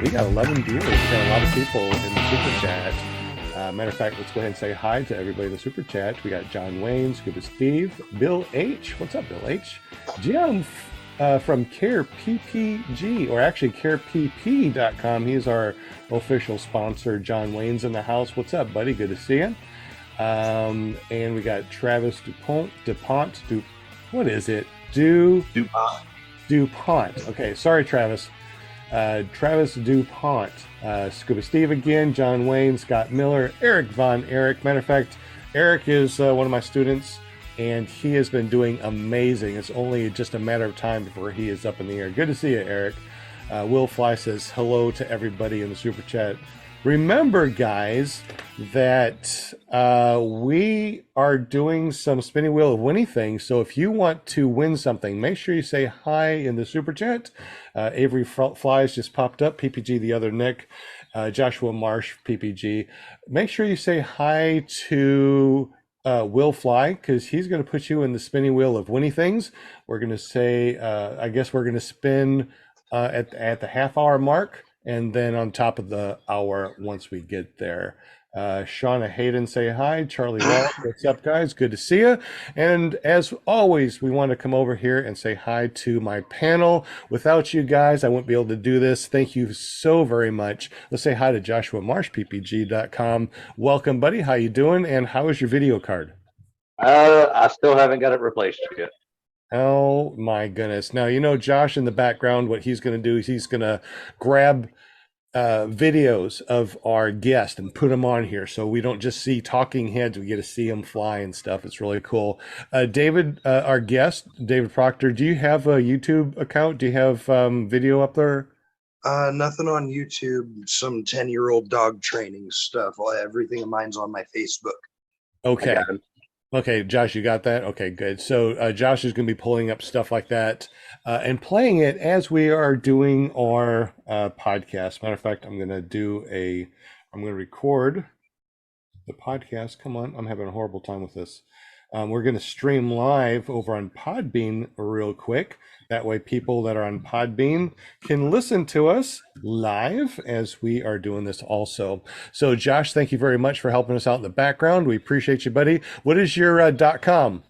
we got 11 viewers. We got a lot of people in the super chat. Matter of fact, let's go ahead and say hi to everybody in the super chat. We got John Wayne, Scuba Steve, Bill H. What's up, Bill H? Jim from Care PPG, or actually carepp.com. He's our official sponsor. John Wayne's in the house. What's up, buddy? Good to see you. And we got Travis DuPont. What is it? DuPont. Okay, sorry, Travis. Travis DuPont, Scuba Steve again, John Wayne, Scott Miller, Eric Von Erich. Matter of fact, Eric is one of my students, and he has been doing amazing. It's only just a matter of time before he is up in the air. Good to see you, Eric. Will Fly says hello to everybody in the super chat. Remember, guys, that we are doing some spinning wheel of winning things. So if you want to win something, make sure you say hi in the super chat. Avery Flies just popped up. PPG the other Nick. Joshua Marsh, PPG. Make sure you say hi to Will Fly, because he's going to put you in the spinning wheel of winning things. We're going to say, I guess we're going to spin at the half-hour mark, and then on top of the hour once we get there. Shauna Hayden, say hi. Charlie Wall, what's up, guys? Good to see you. And as always, we want to come over here and say hi to my panel. Without you guys, I wouldn't be able to do this. Thank you so very much. Let's say hi to Joshua Marsh, ppg.com. Welcome, buddy. How you doing? And how is your video card? I still haven't got it replaced yet. Oh my goodness. Now, you know, Josh in the background, what he's going to do is he's going to grab videos of our guest and put them on here, so we don't just see talking heads, we get to see them fly and stuff. It's really cool. David, our guest, David Proctor, do you have a YouTube account? Do you have video up there? Nothing on YouTube. Some 10-year-old dog training stuff. Everything of mine's on my Facebook. Okay. Okay, Josh, you got that? Okay, good. So Josh is going to be pulling up stuff like that and playing it as we are doing our podcast. Matter of fact, I'm going to record the podcast. Come on, I'm having a horrible time with this. We're going to stream live over on Podbean real quick. That way people that are on Podbean can listen to us live as we are doing this also. So Josh, thank you very much for helping us out in the background. We appreciate you, buddy. What is your .com?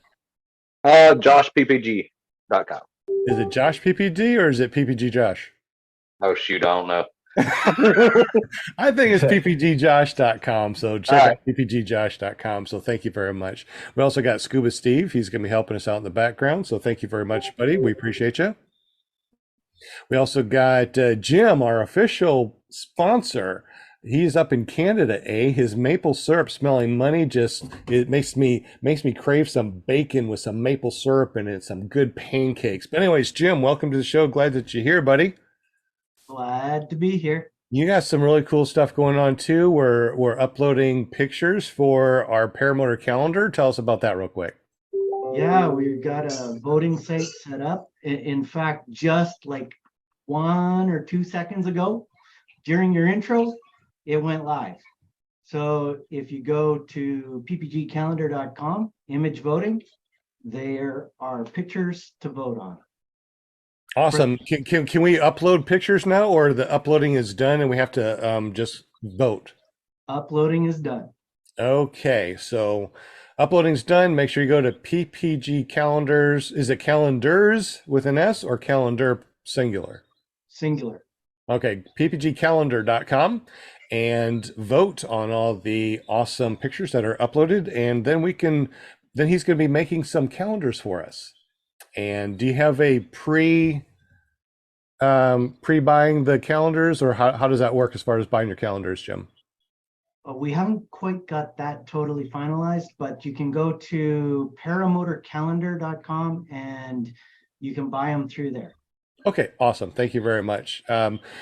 JoshPPG.com. Is it Josh PPG or is it PPG Josh? Oh, shoot, I don't know. I think it's ppgjosh.com, so check out ppgjosh.com. So thank you very much. We also got Scuba Steve. He's going to be helping us out in the background, so thank you very much, buddy. We appreciate you. We also got Jim, our official sponsor. He's up in Canada, his maple syrup smelling money it makes me crave some bacon with some maple syrup and some good pancakes. But anyways, Jim, welcome to the show. Glad that you're here, buddy. Glad to be here. You got some really cool stuff going on too. We're uploading pictures for our Paramotor calendar. Tell us about that real quick. Yeah, we've got a voting site set up. In fact, just like 1 or 2 seconds ago, during your intro, it went live. So if you go to ppgcalendar.com, image voting, there are pictures to vote on. Awesome. Can we upload pictures now, or the uploading is done and we have to just vote? Uploading is done. Okay, so uploading's done. Make sure you go to PPG calendars. Is it calendars with an S or calendar singular? Singular. Okay, ppgcalendar.com, and vote on all the awesome pictures that are uploaded, and then he's going to be making some calendars for us. And do you have a pre-buying the calendars, or how does that work as far as buying your calendars, Jim? We haven't quite got that totally finalized, but you can go to paramotorcalendar.com and you can buy them through there. Okay, awesome. Thank you very much.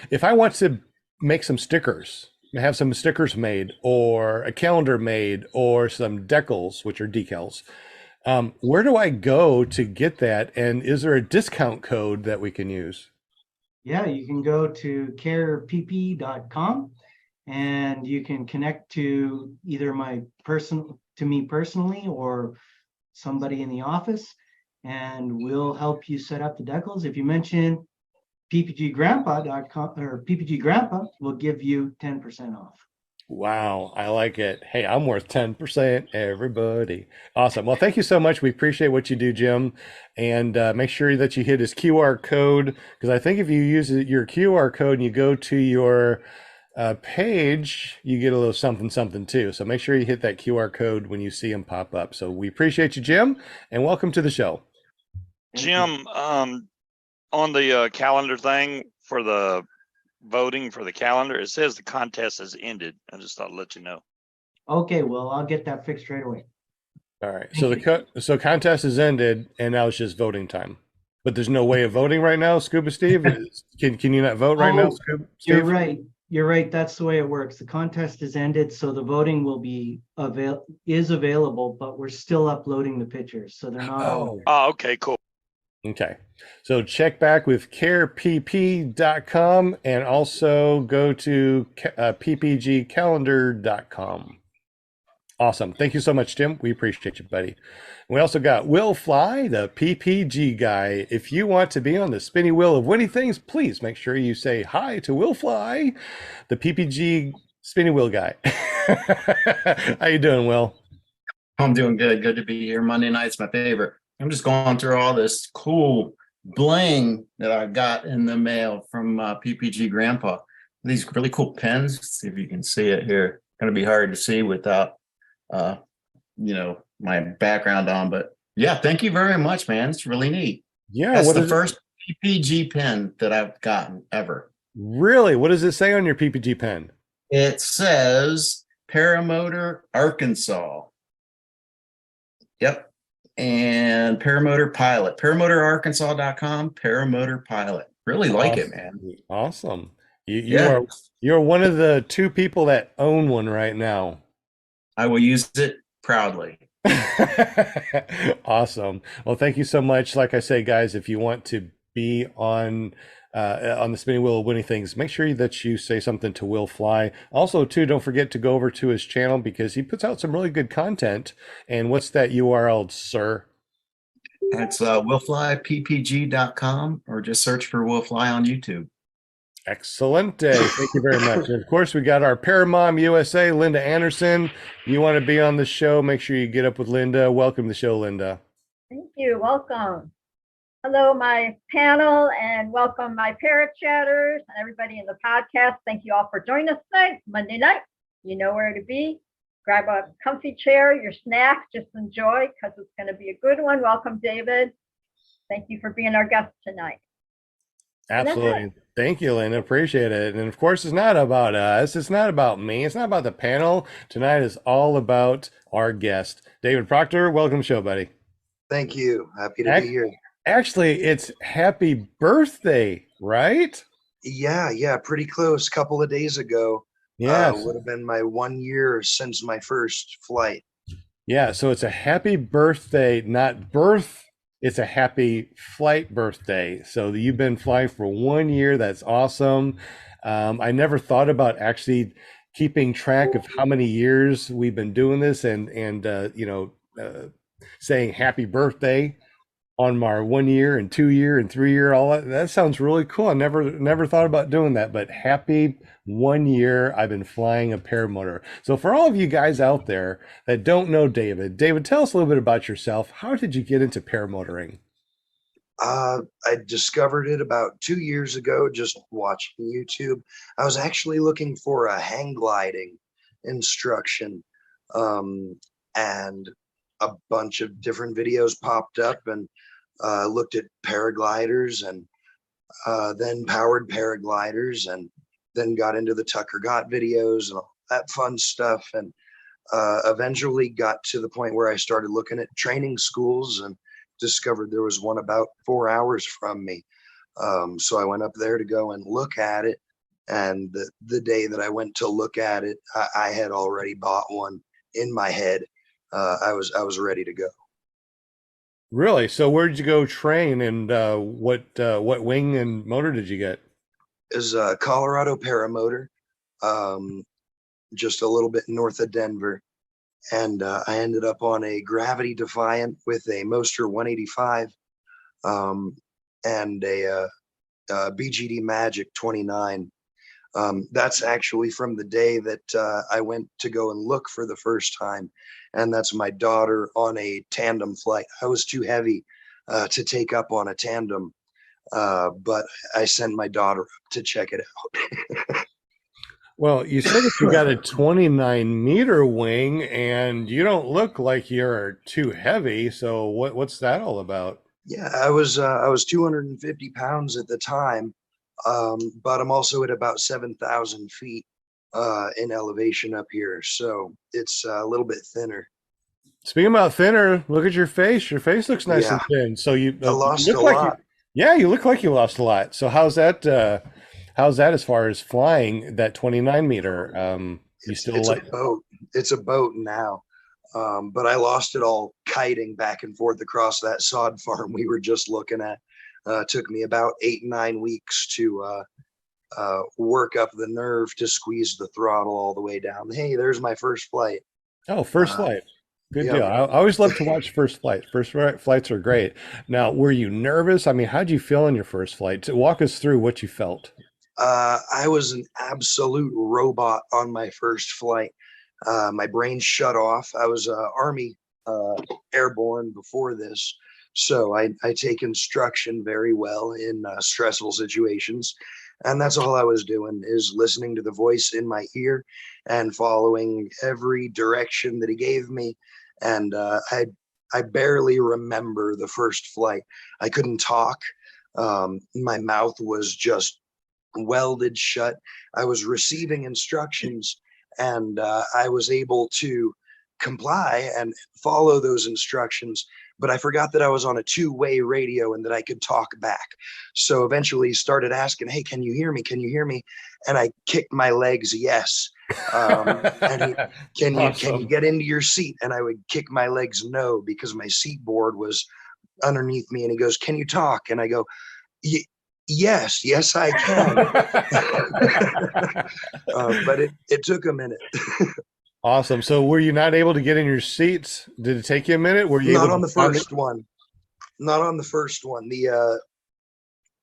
If I want to make some stickers, have some stickers made, or a calendar made, or some decals, which are decals, where do I go to get that? And is there a discount code that we can use? Yeah, you can go to carepp.com and you can connect to either me personally or somebody in the office, and we'll help you set up the decals. If you mention ppggrandpa.com or PPG Grandpa will give you 10% off. Wow, I like it. Hey, I'm worth 10%, everybody. Awesome. Well, thank you so much. We appreciate what you do, Jim. And make sure that you hit his QR code, because I think if you use your QR code and you go to your page, you get a little something, something too. So make sure you hit that QR code when you see him pop up. So we appreciate you, Jim, and welcome to the show. Jim, on the calendar thing for the voting for the calendar, it says the contest has ended. I just thought I'd let you know. Okay, well, I'll get that fixed right away. All right. So the contest is ended, and now it's just voting time. But there's no way of voting right now, Scuba Steve. Can you not vote right now, Scuba Steve? You're right. You're right. That's the way it works. The contest is ended, so the voting will be available, but we're still uploading the pictures, so they're not all. Oh, okay, cool. Okay. So check back with carepp.com and also go to ppgcalendar.com. Awesome. Thank you so much, Jim. We appreciate you, buddy. We also got Will Fly, the PPG guy. If you want to be on the spinny wheel of winning things, please make sure you say hi to Will Fly, the PPG spinny wheel guy. How you doing, Will? I'm doing good. Good to be here. Monday night's my favorite. I'm just going through all this cool bling that I got in the mail from PPG Grandpa. These really cool pens. Let's see if you can see it here. Going to be hard to see without, my background on. But yeah, thank you very much, man. It's really neat. Yeah, that's the first PPG pen that I've gotten ever. Really? What does it say on your PPG pen? It says Paramotor, Arkansas. Yep. And Paramotor Pilot, paramotorarkansas.com, Paramotor Pilot. Really like it, man. Awesome. You're one of the 2 people that own one right now. I will use it proudly. Awesome. Well, thank you so much. Like I say, guys, if you want to be on the spinning wheel of winning things, make sure that you say something to Will Fly. Also, too, don't forget to go over to his channel because he puts out some really good content. And what's that URL, sir? It's willflyppg.com, or just search for Will Fly on YouTube. Excellent. Thank you very much. And of course, we got our Paramom USA, Linda Anderson. You want to be on the show, make sure you get up with Linda. Welcome to the show, Linda. Thank you. Welcome. Hello, my panel, and welcome my parrot chatters and everybody in the podcast. Thank you all for joining us tonight, Monday night. You know where to be. Grab a comfy chair, your snack, just enjoy because it's going to be a good one. Welcome, David. Thank you for being our guest tonight. Absolutely. Thank you, Linda. Appreciate it. And of course, it's not about us. It's not about me. It's not about the panel. Tonight is all about our guest, David Proctor. Welcome to the show, buddy. Thank you. Happy to be here. Actually, it's happy birthday, right? Yeah, pretty close. A couple of days ago. Yeah. Would have been my 1 year since my first flight. Yeah, so it's a happy birthday, not birth. It's a happy flight birthday. So you've been flying for 1 year. That's awesome. I never thought about actually keeping track of how many years we've been doing this and saying happy birthday on my 1 year and 2 year and 3 year, all that. That sounds really cool. I never thought about doing that, but happy 1 year I've been flying a paramotor. So for all of you guys out there that don't know David, tell us a little bit about yourself. How did you get into paramotoring? I discovered it about 2 years ago, just watching YouTube. I was actually looking for a hang gliding instruction, and a bunch of different videos popped up, and looked at paragliders, and then powered paragliders, and then got into the Tucker Gott videos and all that fun stuff, and eventually got to the point where I started looking at training schools and discovered there was one about 4 hours from me. So I went up there to go and look at it, and the day that I went to look at it, I had already bought one in my head. I was ready to go. Really? So where did you go train, and what wing and motor did you get? Is Colorado Paramotor, just a little bit north of Denver, and I ended up on a Gravity Defiant with a Moster 185, and a BGD Magic 29. That's actually from the day that I went to go and look for the first time. And that's my daughter on a tandem flight. I was too heavy to take up on a tandem, but I sent my daughter up to check it out. Well, you said that you got a 29-meter wing, and you don't look like you're too heavy. So what's that all about? Yeah, I was 250 pounds at the time, but I'm also at about 7,000 feet in elevation up here, so it's a little bit thinner. Speaking about thinner, look at your face. Your face looks nice and Yeah, thin. So you I lost look a like lot. you look like you lost a lot. So how's that? How's that as far as flying that 29-meter? You still It's like? a boat. It's a boat now. But I lost it all kiting back and forth across that sod farm we were just looking at. Took me about 8-9 weeks to work up the nerve to squeeze the throttle all the way down. Hey, there's my first flight. Oh, first Uh, flight. Good yep. deal. I always love to watch first flights. Flights are great. Now, were you nervous? I mean, how'd you feel on your first flight? Walk us through what you felt. I was an absolute robot on my first flight. My brain shut off. I was Army airborne before this, so I take instruction very well in stressful situations, and that's all I was doing is listening to the voice in my ear and following every direction that he gave me. And I barely remember the first flight. I couldn't talk. My mouth was just welded shut. I was receiving instructions, and I was able to comply and follow those instructions, but I forgot that I was on a two-way radio and that I could talk back. So eventually he started asking, hey, can you hear me? Can you hear me? And I kicked my legs, yes. And he, can you Awesome. get into your seat? And I would kick my legs, no, because my seat board was underneath me. And he goes, can you talk? And I go, yes, I can. But it took a minute. Awesome. So were you not able to get in your seats? Did it take you a minute? Were you Not able on to the first one. Not on the first one.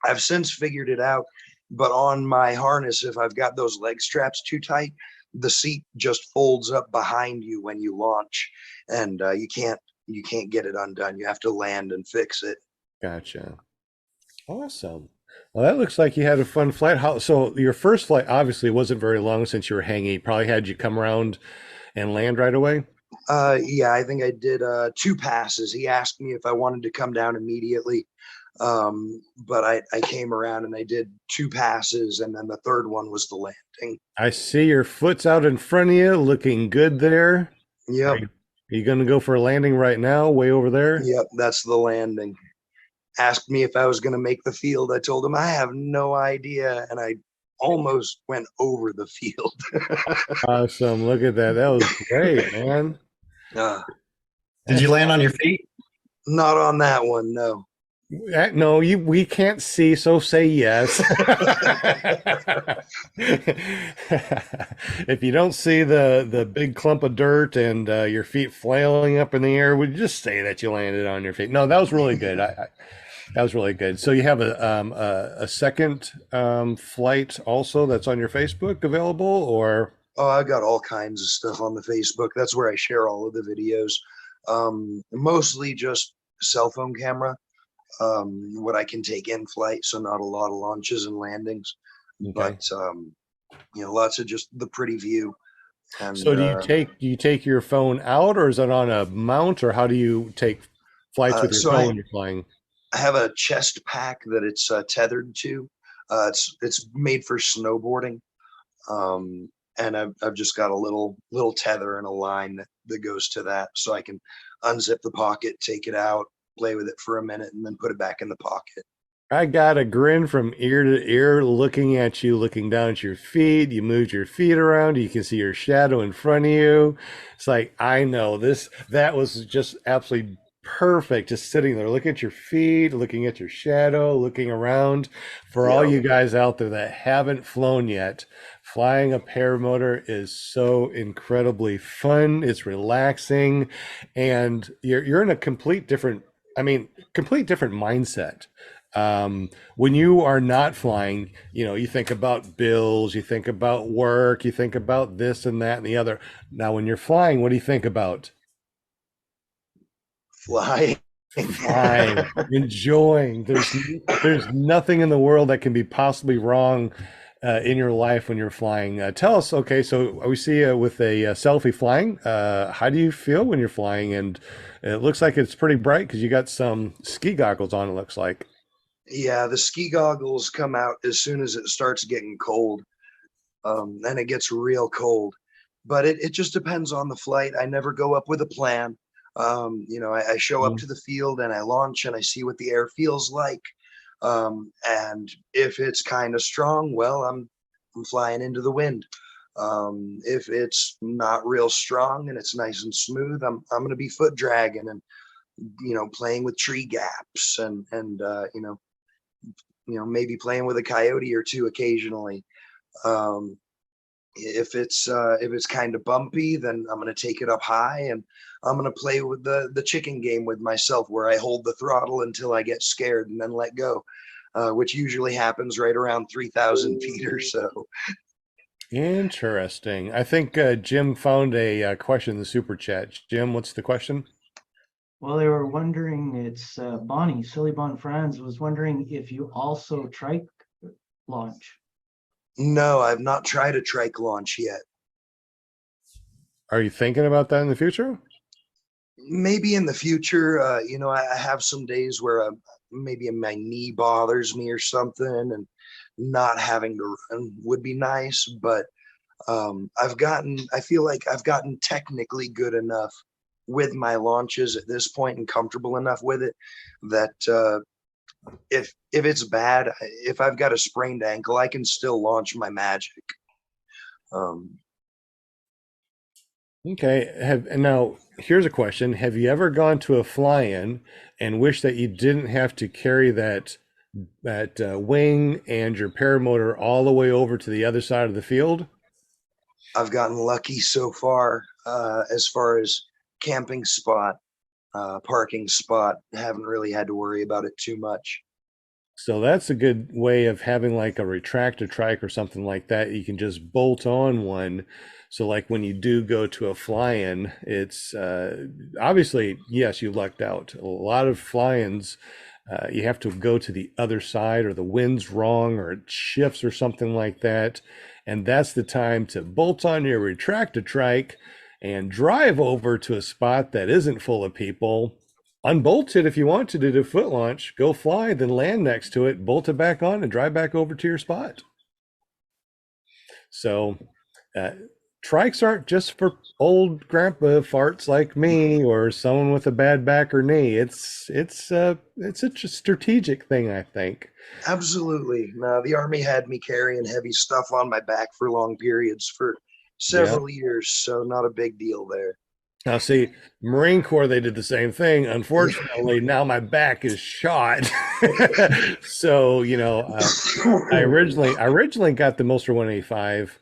I've since figured it out, but on my harness, if I've got those leg straps too tight, the seat just folds up behind you when you launch, and you can't get it undone. You have to land and fix it. Gotcha. Awesome. Well, that looks like you had a fun flight. So your first flight obviously wasn't very long since you were hanging. Probably had you come around and land right away. Yeah, I think I did 2 passes. He asked me if I wanted to come down immediately, but I came around and I did 2 passes, and then the third one was the landing. I see your foot's out in front of you, looking good there. Yep. Are you going to go for a landing right now, way over there? Yep, that's the landing. Asked me if I was going to make the field. I told him I have no idea, and I almost went over the field. Awesome. Look at that. That was great, man. Did you land on your feet? Not on that one, no. No, we can't see, so say yes. If you don't see the big clump of dirt and your feet flailing up in the air, would you just say that you landed on your feet? No, that was really good. That was really good. So you have a second flight also that's on your Facebook available, or? Oh, I got all kinds of stuff on the Facebook. That's where I share all of the videos. Mostly just cell phone camera, what I can take in flight. So not a lot of launches and landings, Okay. but lots of just the pretty view. And So do you take your phone out, or is it on a mount, or how do you take flights with your so phone when you're flying? I have a chest pack that it's tethered to. It's made for snowboarding. And I've just got a little tether and a line that goes to that, so I can unzip the pocket, take it out, play with it for a minute, and then put it back in the pocket. I got a grin from ear to ear looking at you, looking down at your feet. You moved your feet around. You can see your shadow in front of you. It's like, I know this. That was just absolutely perfect. Just sitting there, looking at your feet, looking at your shadow, looking around. For all you guys out there that haven't flown yet, flying a paramotor is so incredibly fun. It's relaxing, and you're in a complete different mindset. When you are not flying, you think about bills, you think about work, you think about this and that and the other. Now, when you're flying, what do you think about? Flying. Flying, enjoying. There's nothing in the world that can be possibly wrong in your life when you're flying. Tell us, okay, so we see with a selfie flying. How do you feel when you're flying? And it looks like it's pretty bright because you got some ski goggles on, it looks like. Yeah, the ski goggles come out as soon as it starts getting cold. Then it gets real cold. But it just depends on the flight. I never go up with a plan. I show up to the field and I launch and I see what the air feels like. And if it's kind of strong, well, I'm flying into the wind. If it's not real strong and it's nice and smooth, I'm going to be foot dragging and playing with tree gaps and maybe playing with a coyote or two occasionally. If it's kind of bumpy, then I'm going to take it up high and I'm going to play with the chicken game with myself, where I hold the throttle until I get scared and then let go, which usually happens right around 3,000 feet or so. Interesting. I think Jim found a question in the super chat. Jim, what's the question? Well, they were wondering, it's Bonnie, Silly Bon Franz was wondering if you also trike launch. No, I've not tried a trike launch yet. Are you thinking about that in the future? Maybe in the future. I have some days where maybe my knee bothers me or something, and not having to run would be nice. But I feel like I've gotten technically good enough with my launches at this point and comfortable enough with it that if it's bad, if I've got a sprained ankle, I can still launch my magic. Okay. And now here's a question. Have you ever gone to a fly-in and wish that you didn't have to carry that wing and your paramotor all the way over to the other side of the field? I've gotten lucky so far as camping spot, parking spot. Haven't really had to worry about it too much. So that's a good way of having like a retractor trike or something like that. You can just bolt on one. So like when you do go to a fly-in, it's obviously, yes, you lucked out. A lot of fly-ins, you have to go to the other side, or the wind's wrong, or it shifts or something like that. And that's the time to bolt on your retractor trike and drive over to a spot that isn't full of people. Unbolt it if you want to do the foot launch, go fly, then land next to it, bolt it back on, and drive back over to your spot. So trikes aren't just for old grandpa farts like me or someone with a bad back or knee. It's a strategic thing, I think. Absolutely. No, the Army had me carrying heavy stuff on my back for long periods for several years, so not a big deal there. Now, see, Marine Corps, they did the same thing. Unfortunately, now my back is shot. So, I originally got the Mulster 185,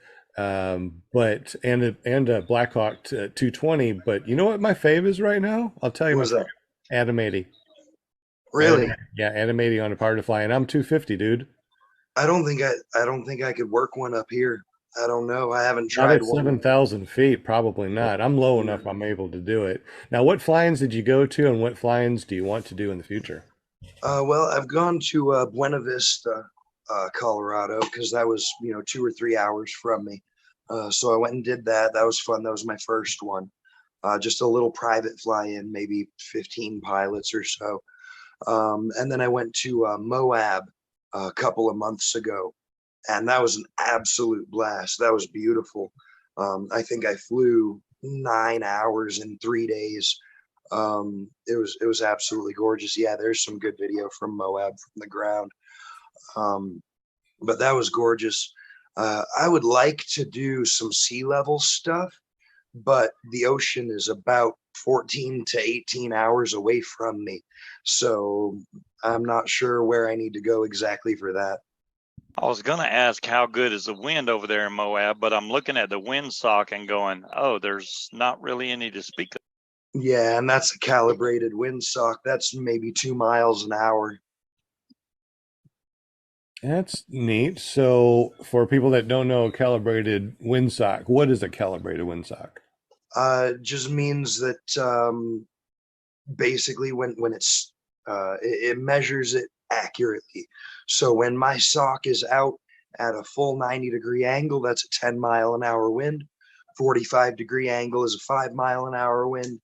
but and a Blackhawk 220. But you know what my fave is right now? I'll tell you. What was that? Adam 80. Really? Yeah, Adam 80 on a power to fly, and I'm 250, dude. I don't think I could work one up here. I don't know. I haven't Not tried at one. 7,000 feet, probably not. I'm low enough I'm able to do it. Now, what fly-ins did you go to, and what fly-ins do you want to do in the future? Well, I've gone to Buena Vista, Colorado, because that was 2 or 3 hours from me. So I went and did that. That was fun. That was my first one. Just a little private fly-in, maybe 15 pilots or so. And then I went to Moab a couple of months ago, and that was an absolute blast. That was beautiful. I think I flew 9 hours in 3 days. It was absolutely gorgeous. Yeah, there's some good video from Moab from the ground. But that was gorgeous. I would like to do some sea level stuff, but the ocean is about 14 to 18 hours away from me. So I'm not sure where I need to go exactly for that. I was going to ask how good is the wind over there in Moab, but I'm looking at the windsock and going, oh, there's not really any to speak of. Yeah, and that's a calibrated windsock. That's maybe 2 miles an hour. That's neat. So for people that don't know a calibrated windsock, what is a calibrated windsock? Just means that basically when it's it measures it accurately. So when my sock is out at a full 90-degree angle, that's a 10-mile-an-hour wind. 45-degree angle is a 5-mile-an-hour wind.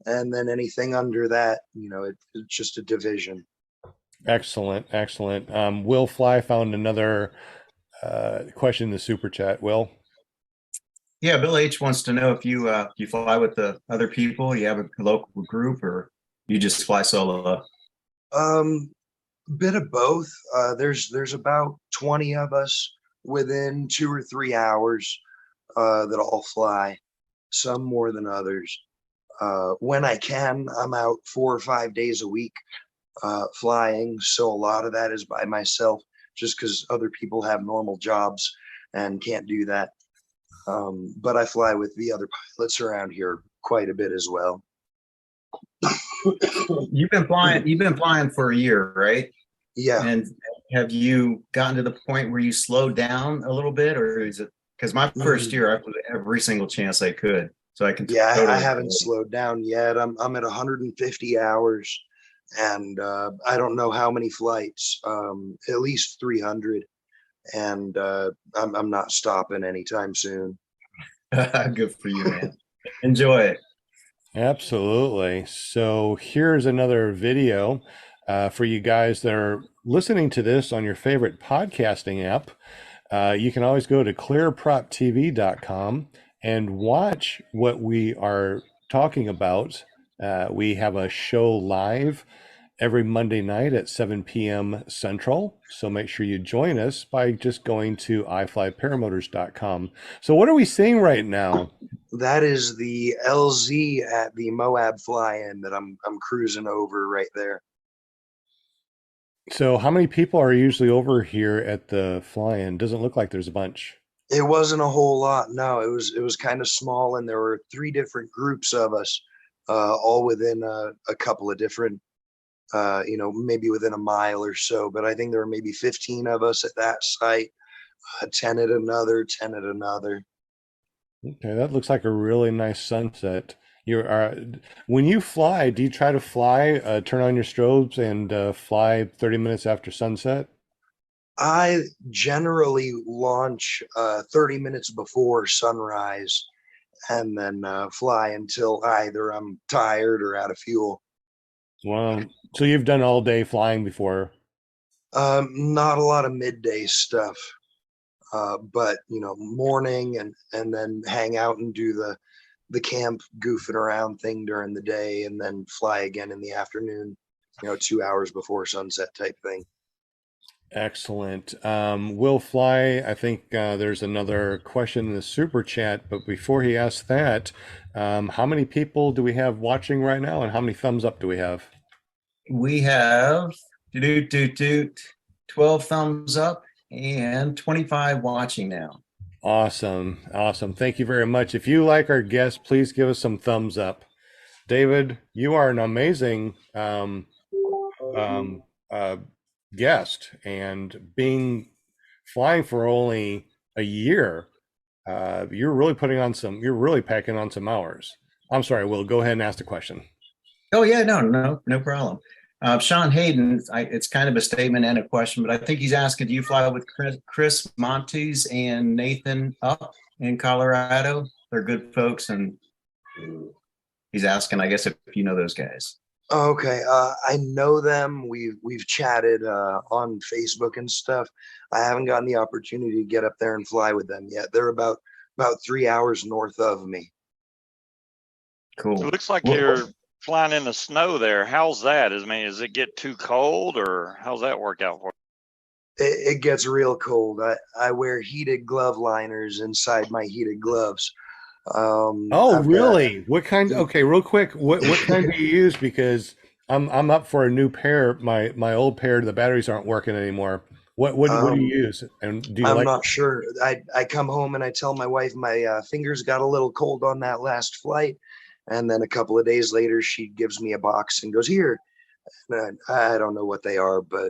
And then anything under that, it's just a division. Excellent, excellent. Will Fly found another question in the super chat. Will? Yeah, Bill H wants to know if you fly with the other people, you have a local group, or you just fly solo. Bit of both. There's about 20 of us within 2 or 3 hours that all fly, some more than others. When I can, I'm out 4 or 5 days a week flying. So a lot of that is by myself, just because other people have normal jobs and can't do that. But I fly with the other pilots around here quite a bit as well. You've been flying for a year, right? Yeah. And have you gotten to the point where you slowed down a little bit, or is it because my first year I flew every single chance I could, so I can I haven't slowed down yet. I'm at 150 hours, and I don't know how many flights, at least 300, and I'm not stopping anytime soon. Good for you, man. Enjoy it. Absolutely. So here's another video for you guys that are listening to this on your favorite podcasting app. You can always go to clearproptv.com and watch what we are talking about. We have a show live every Monday night at 7 p.m. Central. So make sure you join us by just going to iflyparamotors.com. So what are we seeing right now? That is the LZ at the Moab fly-in that I'm cruising over right there. So how many people are usually over here at the fly-in? Doesn't look like there's a bunch. It wasn't a whole lot. No, it was kind of small, and there were 3 different groups of us, all within a couple of different, maybe within a mile or so. But I think there were maybe 15 of us at that site, 10 at another, 10 at another. Okay, that looks like a really nice sunset. When you fly, do you try to fly, turn on your strobes and fly 30 minutes after sunset? I generally launch 30 minutes before sunrise, and then fly until either I'm tired or out of fuel. Well, so you've done all day flying before. Not a lot of midday stuff, but morning and then hang out and do the camp goofing around thing during the day, and then fly again in the afternoon, 2 hours before sunset type thing. Excellent. Will Fly, I think there's another question in the super chat, but before he asks that, how many people do we have watching right now, and how many thumbs up do we have? We have 12 thumbs up and 25 watching now. Awesome. Awesome. Thank you very much. If you like our guests, please give us some thumbs up. David, you are an amazing guest, and flying for only a year, you're really packing on some hours. I'm sorry, Will, go ahead and ask the question. Oh yeah, no problem. Sean Hayden, it's kind of a statement and a question, but I think he's asking, do you fly with Chris Montes and Nathan up in Colorado? They're good folks, and he's asking, I guess, if you know those guys. Okay, I know them. We've chatted on Facebook and stuff. I haven't gotten the opportunity to get up there and fly with them yet. They're about 3 hours north of me. Cool. It looks like you're flying in the snow there. How's that? Does it get too cold, or how's that work out for you? It gets real cold. I wear heated glove liners inside my heated gloves. Really? What kind? Okay, real quick, what kind do you use? Because I'm up for a new pair. My old pair, the batteries aren't working anymore. What do you use? And do you I'm like? not sure. I come home and I tell my wife my fingers got a little cold on that last flight, and then a couple of days later she gives me a box and goes, here. And I don't know what they are, but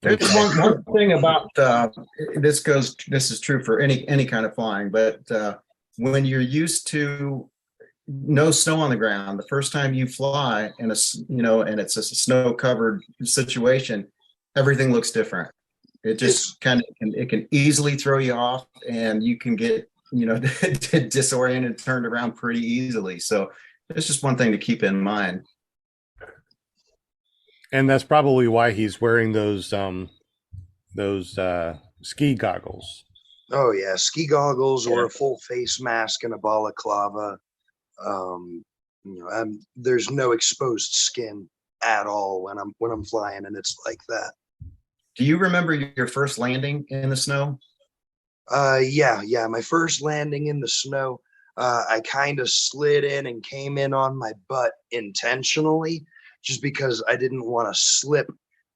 There's Okay. one thing about this is true for any kind of flying, but when you're used to no snow on the ground, the first time you fly and it's a snow covered situation, everything looks different. It just it can easily throw you off, and you can get disoriented and turned around pretty easily. So it's just one thing to keep in mind. And that's probably why he's wearing those ski goggles. Oh yeah, ski goggles or a full face mask and a balaclava. There's no exposed skin at all when I'm flying, and it's like that. Do you remember your first landing in the snow? Yeah. My first landing in the snow, I kind of slid in and came in on my butt intentionally, just because I didn't want to slip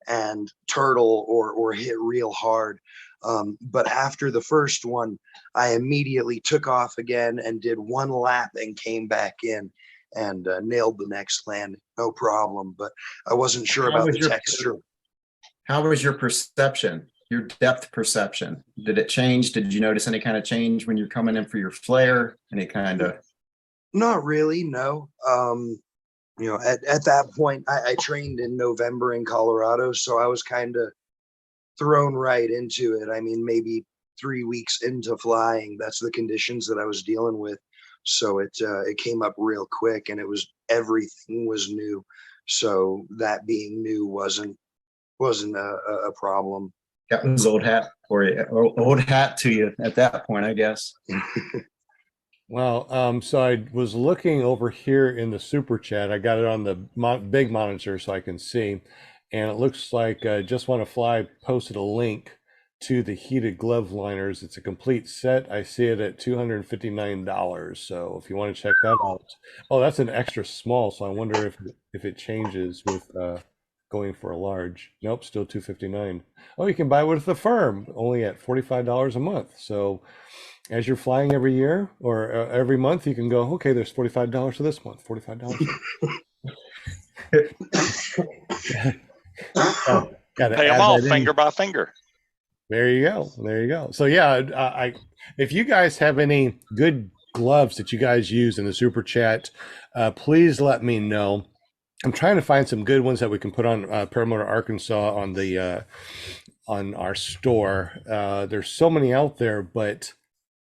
and turtle or hit real hard. But after the first one, I immediately took off again and did one lap and came back in and nailed the next landing, no problem. But I wasn't sure about the texture. How was your perception, your depth perception? Did it change? Did you notice any kind of change when you're coming in for your flare? Any kind of? Not really, no. At that point, I trained in November in Colorado, so I was kind of thrown right into it. I mean, maybe 3 weeks into flying, that's the conditions that I was dealing with. So it came up real quick, and everything was new. So that being new wasn't a problem. That was old hat for you, old hat to you at that point, I guess. Well, so I was looking over here in the super chat. I got it on the big monitor so I can see, and it looks like Just Want to Fly posted a link to the heated glove liners. It's a complete set. I see it at $259. So if you want to check that out. Oh, that's an extra small. So I wonder if it changes with going for a large. Nope, still $259. Oh, you can buy it with the firm, only at $45 a month. So as you're flying every year or every month, you can go, okay, there's $45 for this month, $45. Pay them all finger by finger. There you go. There you go. So yeah, if you guys have any good gloves that you guys use in the super chat, please let me know. I'm trying to find some good ones that we can put on Paramotor Arkansas on our store. There's so many out there, but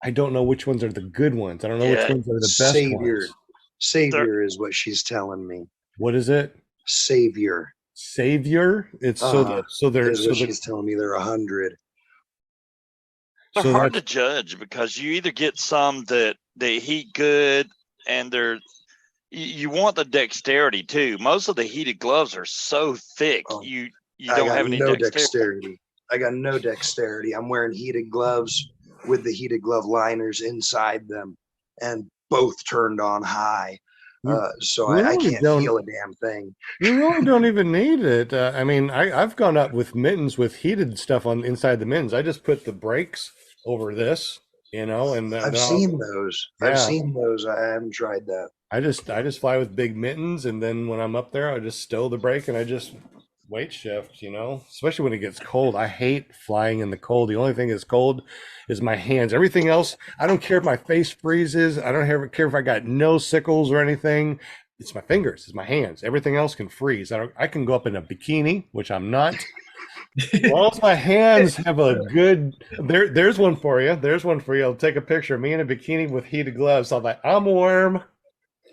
I don't know which ones are the good ones. I don't know which ones are the best ones. Savior is what she's telling me. What is it? Savior. It's so they're she's telling me they're 100. They're hard to judge because you either get some that they heat good and you want the dexterity too. Most of the heated gloves are so thick you don't have any dexterity. I got no dexterity. I'm wearing heated gloves with the heated glove liners inside them, and both turned on high. So I can't feel a damn thing. You really don't even need it. I mean, I've gone up with mittens with heated stuff on inside the mittens. I just put the brakes over this, and I've seen those. Yeah. I've seen those. I haven't tried that. I just fly with big mittens, and then when I'm up there, I just stow the brake and I just weight shift, especially when it gets cold. I hate flying in the cold. The only thing that's cold is my hands. Everything else, I don't care if my face freezes. I don't care if I got no sickles or anything. It's my fingers, it's my hands. Everything else can freeze. I can go up in a bikini, which I'm not. As long as my hands have a good, there's one for you. There's one for you. I'll take a picture of me in a bikini with heated gloves. I'm like, I'm warm.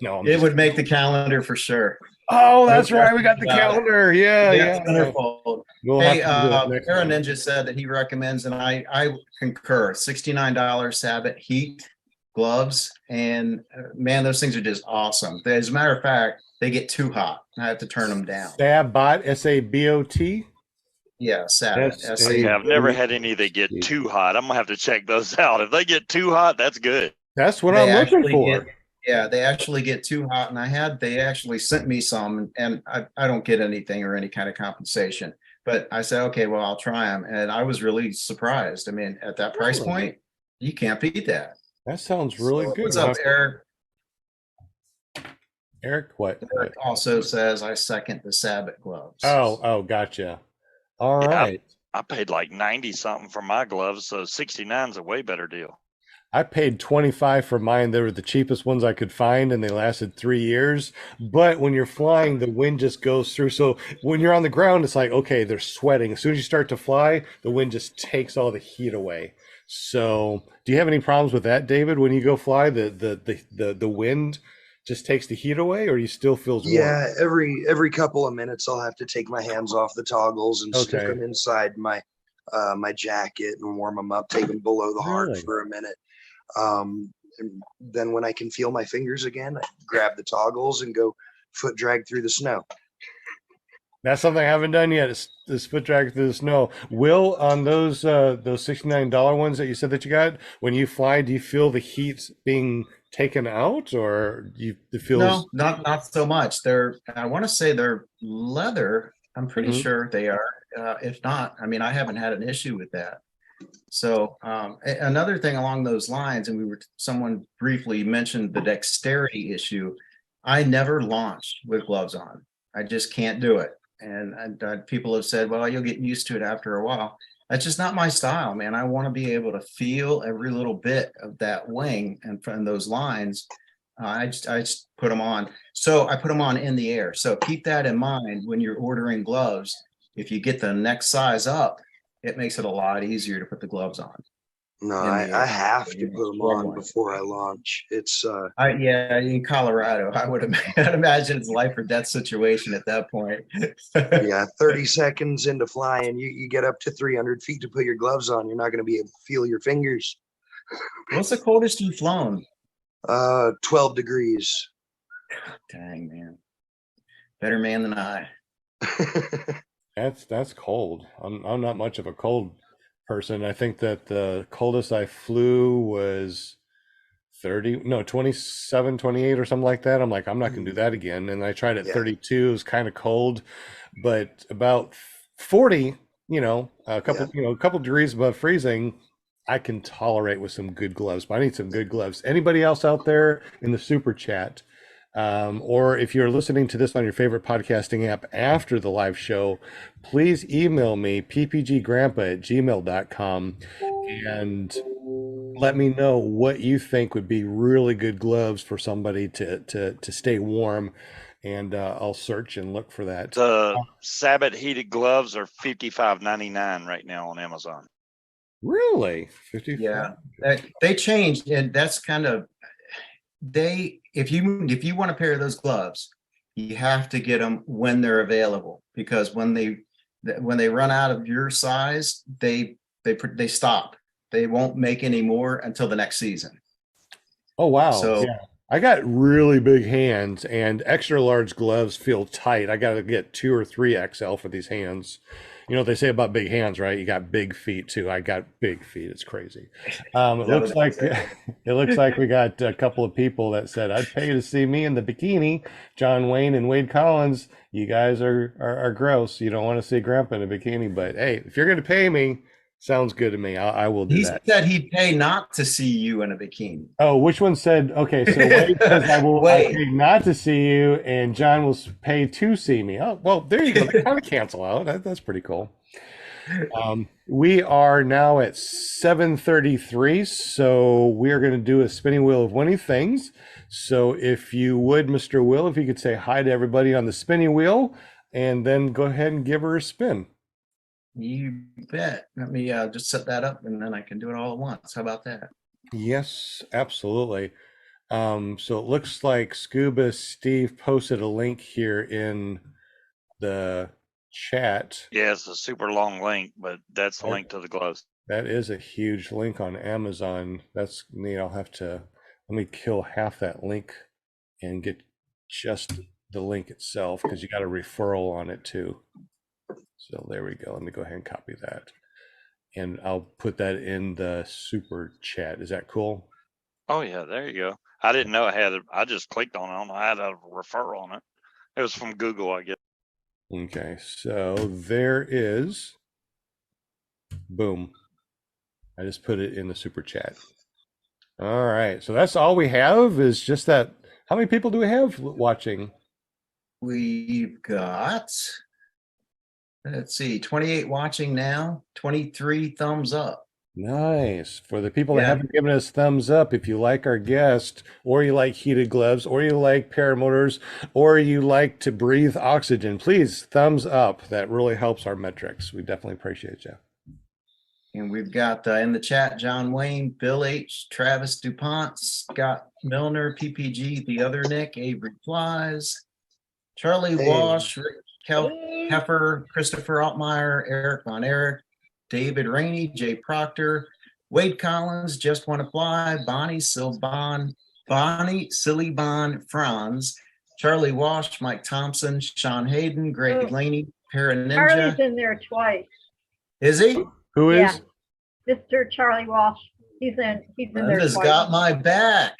No, it would make the calendar for sure. Oh, that's right. We got the calendar. Yeah. Wonderful. Hey, Aero Ninja said that he recommends, and I concur, $69 Sabot heat gloves. And man, those things are just awesome. As a matter of fact, they get too hot. I have to turn them down. Sabot, S-A-B-O-T? Yeah, Sabot. I've never had any that get too hot. I'm going to have to check those out. If they get too hot, that's good. That's what I'm looking for. Yeah, they actually get too hot, and they actually sent me some, and I don't get anything or any kind of compensation. But I said, okay, well, I'll try them, and I was really surprised. I mean, at that price point, you can't beat that. That sounds really good. What's up, Eric? Eric, what? Eric also says I second the Sabot gloves. Oh, gotcha. All right. I paid like 90 something for my gloves, so 69 is a way better deal. I paid 25 for mine. They were the cheapest ones I could find, and they lasted 3 years. But when you're flying, the wind just goes through. So when you're on the ground, it's like, okay, they're sweating. As soon as you start to fly, the wind just takes all the heat away. So do you have any problems with that, David? When you go fly, the wind just takes the heat away, or you still feels warm? Yeah, every couple of minutes I'll have to take my hands off the toggles and stick Okay. them inside my jacket and warm them up, take them below the heart Really? for a minute. And then when I can feel my fingers again, I grab the toggles and go foot drag through the snow. That's something I haven't done yet. Is foot drag through the snow. Will, on those $69 ones that you said that you got, when you fly, do you feel the heat being taken out, or it feels? No, not so much. I want to say they're leather. I'm pretty Mhm. sure they are. If not, I mean, I haven't had an issue with that. So another thing along those lines, and someone briefly mentioned the dexterity issue. I never launched with gloves on. I just can't do it. And people have said, well, you'll get used to it after a while. That's just not my style, man. I want to be able to feel every little bit of that wing and from those lines. I just put them on. So I put them on in the air. So keep that in mind when you're ordering gloves. If you get the next size up, it makes it a lot easier to put the gloves on. No, In the I air. have to You know, put them short on one. before I launch. It's Yeah, in Colorado, I'd imagine it's a life or death situation at that point. yeah, 30 seconds into flying, you get up to 300 feet to put your gloves on. You're not going to be able to feel your fingers. What's the coldest you've flown? 12 degrees. Dang, man. Better man than I. That's cold. I'm not much of a cold person. I think that the coldest I flew was 27, 28 or something like that. I'm like, I'm not gonna do that again. And I tried at Yeah. 32. It was kind of cold, but about 40, a couple degrees above freezing, I can tolerate with some good gloves. But I need some good gloves. Anybody else out there in the super chat? Or if you're listening to this on your favorite podcasting app after the live show, please email me, ppggrandpa@gmail.com, and let me know what you think would be really good gloves for somebody to stay warm, and I'll search and look for that. The Sabbath heated gloves are $55.99 right now on Amazon. Really? 55? Yeah, they changed, and that's kind of if you want a pair of those gloves, you have to get them when they're available, because when they run out of your size, they stop. They won't make any more until the next season. Oh, wow. So Yeah. I got really big hands, and extra large gloves feel tight. I got to get 2 or 3 XL for these hands. You know what they say about big hands, right? You got big feet too. I got big feet. It's crazy. It looks like we got a couple of people that said, I'd pay to see me in the bikini. John Wayne and Wade Collins, you guys are gross. You don't want to see Grandpa in a bikini, but hey, if you're going to pay me, sounds good to me. I will do he that. said he'd pay not to see you in a bikini. Oh, which one said? Okay, so Wade says I pay not to see you, and John will pay to see me. Oh, well, there you go. They kind of cancel out. That's pretty cool. We are now at 7:33, so we are going to do a spinning wheel of winning things. So if you would, Mr. Will, if you could say hi to everybody on the spinning wheel, and then go ahead and give her a spin. You bet. Let me just set that up, and then I can do it all at once. How about that? Yes, absolutely. So it looks like Scuba Steve posted a link here in the chat. Yeah, it's a super long link, but that's the link to the gloves. That is a huge link on Amazon. That's neat. Let me kill half that link and get just the link itself, because you got a referral on it too. So there we go. Let me go ahead and copy that, and I'll put that in the super chat. Is that cool? Oh yeah, there you go. I didn't know I just clicked on it. I don't know, I had a referral on it. It was from Google, I guess. Okay, so there is, boom. I just put it in the super chat. All right, so that's all we have, is just that. How many people do we have watching? We've got Let's see, 28 watching now, 23 thumbs up. Nice. For the people that Yeah. haven't given us thumbs up, if you like our guest, or you like heated gloves, or you like paramotors, or you like to breathe oxygen, please thumbs up. That really helps our metrics. We definitely appreciate you. And we've got in the chat, John Wayne, Bill H, Travis DuPont, Scott Milner, PPG, the other Nick, Avery Flies, Charlie Hey. Walsh, Rick Hey. Heffer, Christopher Altmeyer, Eric Von Erich, David Rainey, Jay Proctor, Wade Collins, Just Want to Fly, Bonnie Silban, Franz, Charlie Walsh, Mike Thompson, Sean Hayden, Greg Laney, Para Charlie's Ninja. in there twice. Is he? Who is? Yeah. Mr. Charlie Walsh. He's in there Linda's twice. got my back.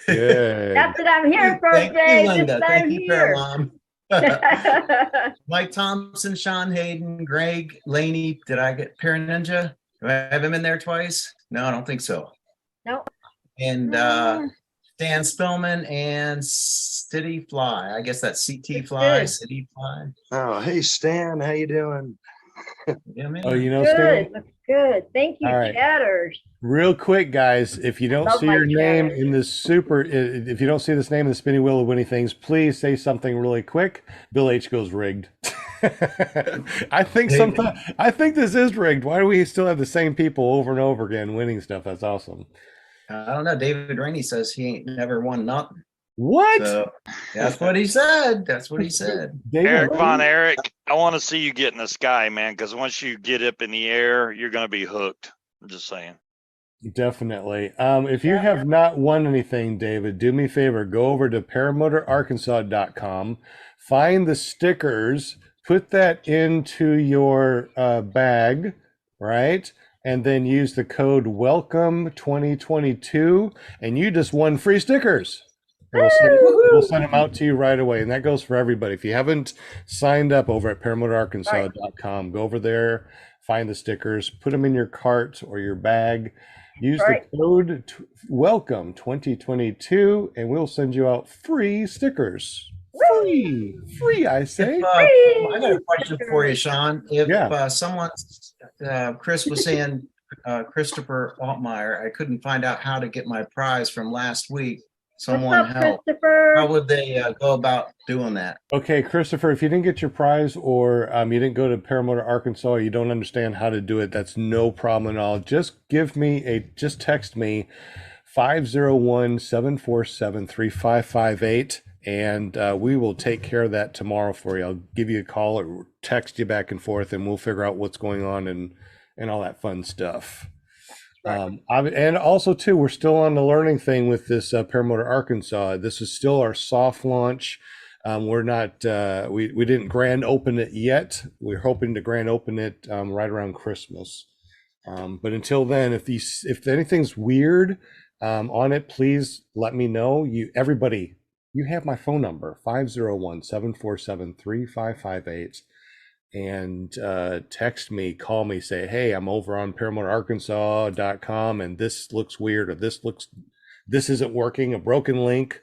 Good. That's what I'm here for, Thank Dave. you, Linda. That's Thank I'm you, here. Mom. Mike Thompson, Sean Hayden, Greg Laney. Did I get Para Ninja? Do I have him in there twice? No, I don't think so. Nope. And Stan Spillman and City Fly. I guess that's CT Fly, good. City Fly. Oh, hey Stan, how you doing? Yeah, man. Oh, you know, Good. Stan? Looks good. Thank you, All right. chatters. Real quick, guys, if you don't Love see my your name chatters. in the if you don't see this name in the spinning wheel of winning things, please say something really quick. Bill H goes rigged. I think this is rigged. Why do we still have the same people over and over again winning stuff? That's awesome. I don't know. David Rainey says he ain't never won nothing. What? So that's what he said. That's what he said. Eric Von Erich, I want to see you get in the sky, man, because once you get up in the air, you're going to be hooked. I'm just saying. Definitely. If you have not won anything, David, do me a favor. Go over to paramotorarkansas.com, find the stickers, put that into your bag, right? And then use the code WELCOME2022, and you just won free stickers. And we'll send them out to you right away. And that goes for everybody. If you haven't signed up over at paramotorarkansas.com, go over there, find the stickers, put them in your cart or your bag. Use the code WELCOME2022, and we'll send you out free stickers. Free, I say. I got a question for you, Sean. If someone, Chris was saying, Christopher Altmeyer, I couldn't find out how to get my prize from last week. Someone help. How would they go about doing that? Okay, Christopher, if you didn't get your prize or you didn't go to Paramotor Arkansas, you don't understand how to do it, that's no problem at all. Just text me 501-747-3558, and we will take care of that tomorrow for you. I'll give you a call or text you back and forth, and we'll figure out what's going on and all that fun stuff. And also too, we're still on the learning thing with this Paramotor Arkansas. This is still our soft launch. We're not, we didn't grand open it yet. We're hoping to grand open it right around Christmas. But until then, if anything's weird on it, please let me know. Everybody, you have my phone number, 501-747-3558. And text me, call me, say, hey, I'm over on paramotorarkansas.com and this looks weird, or this isn't working, a broken link.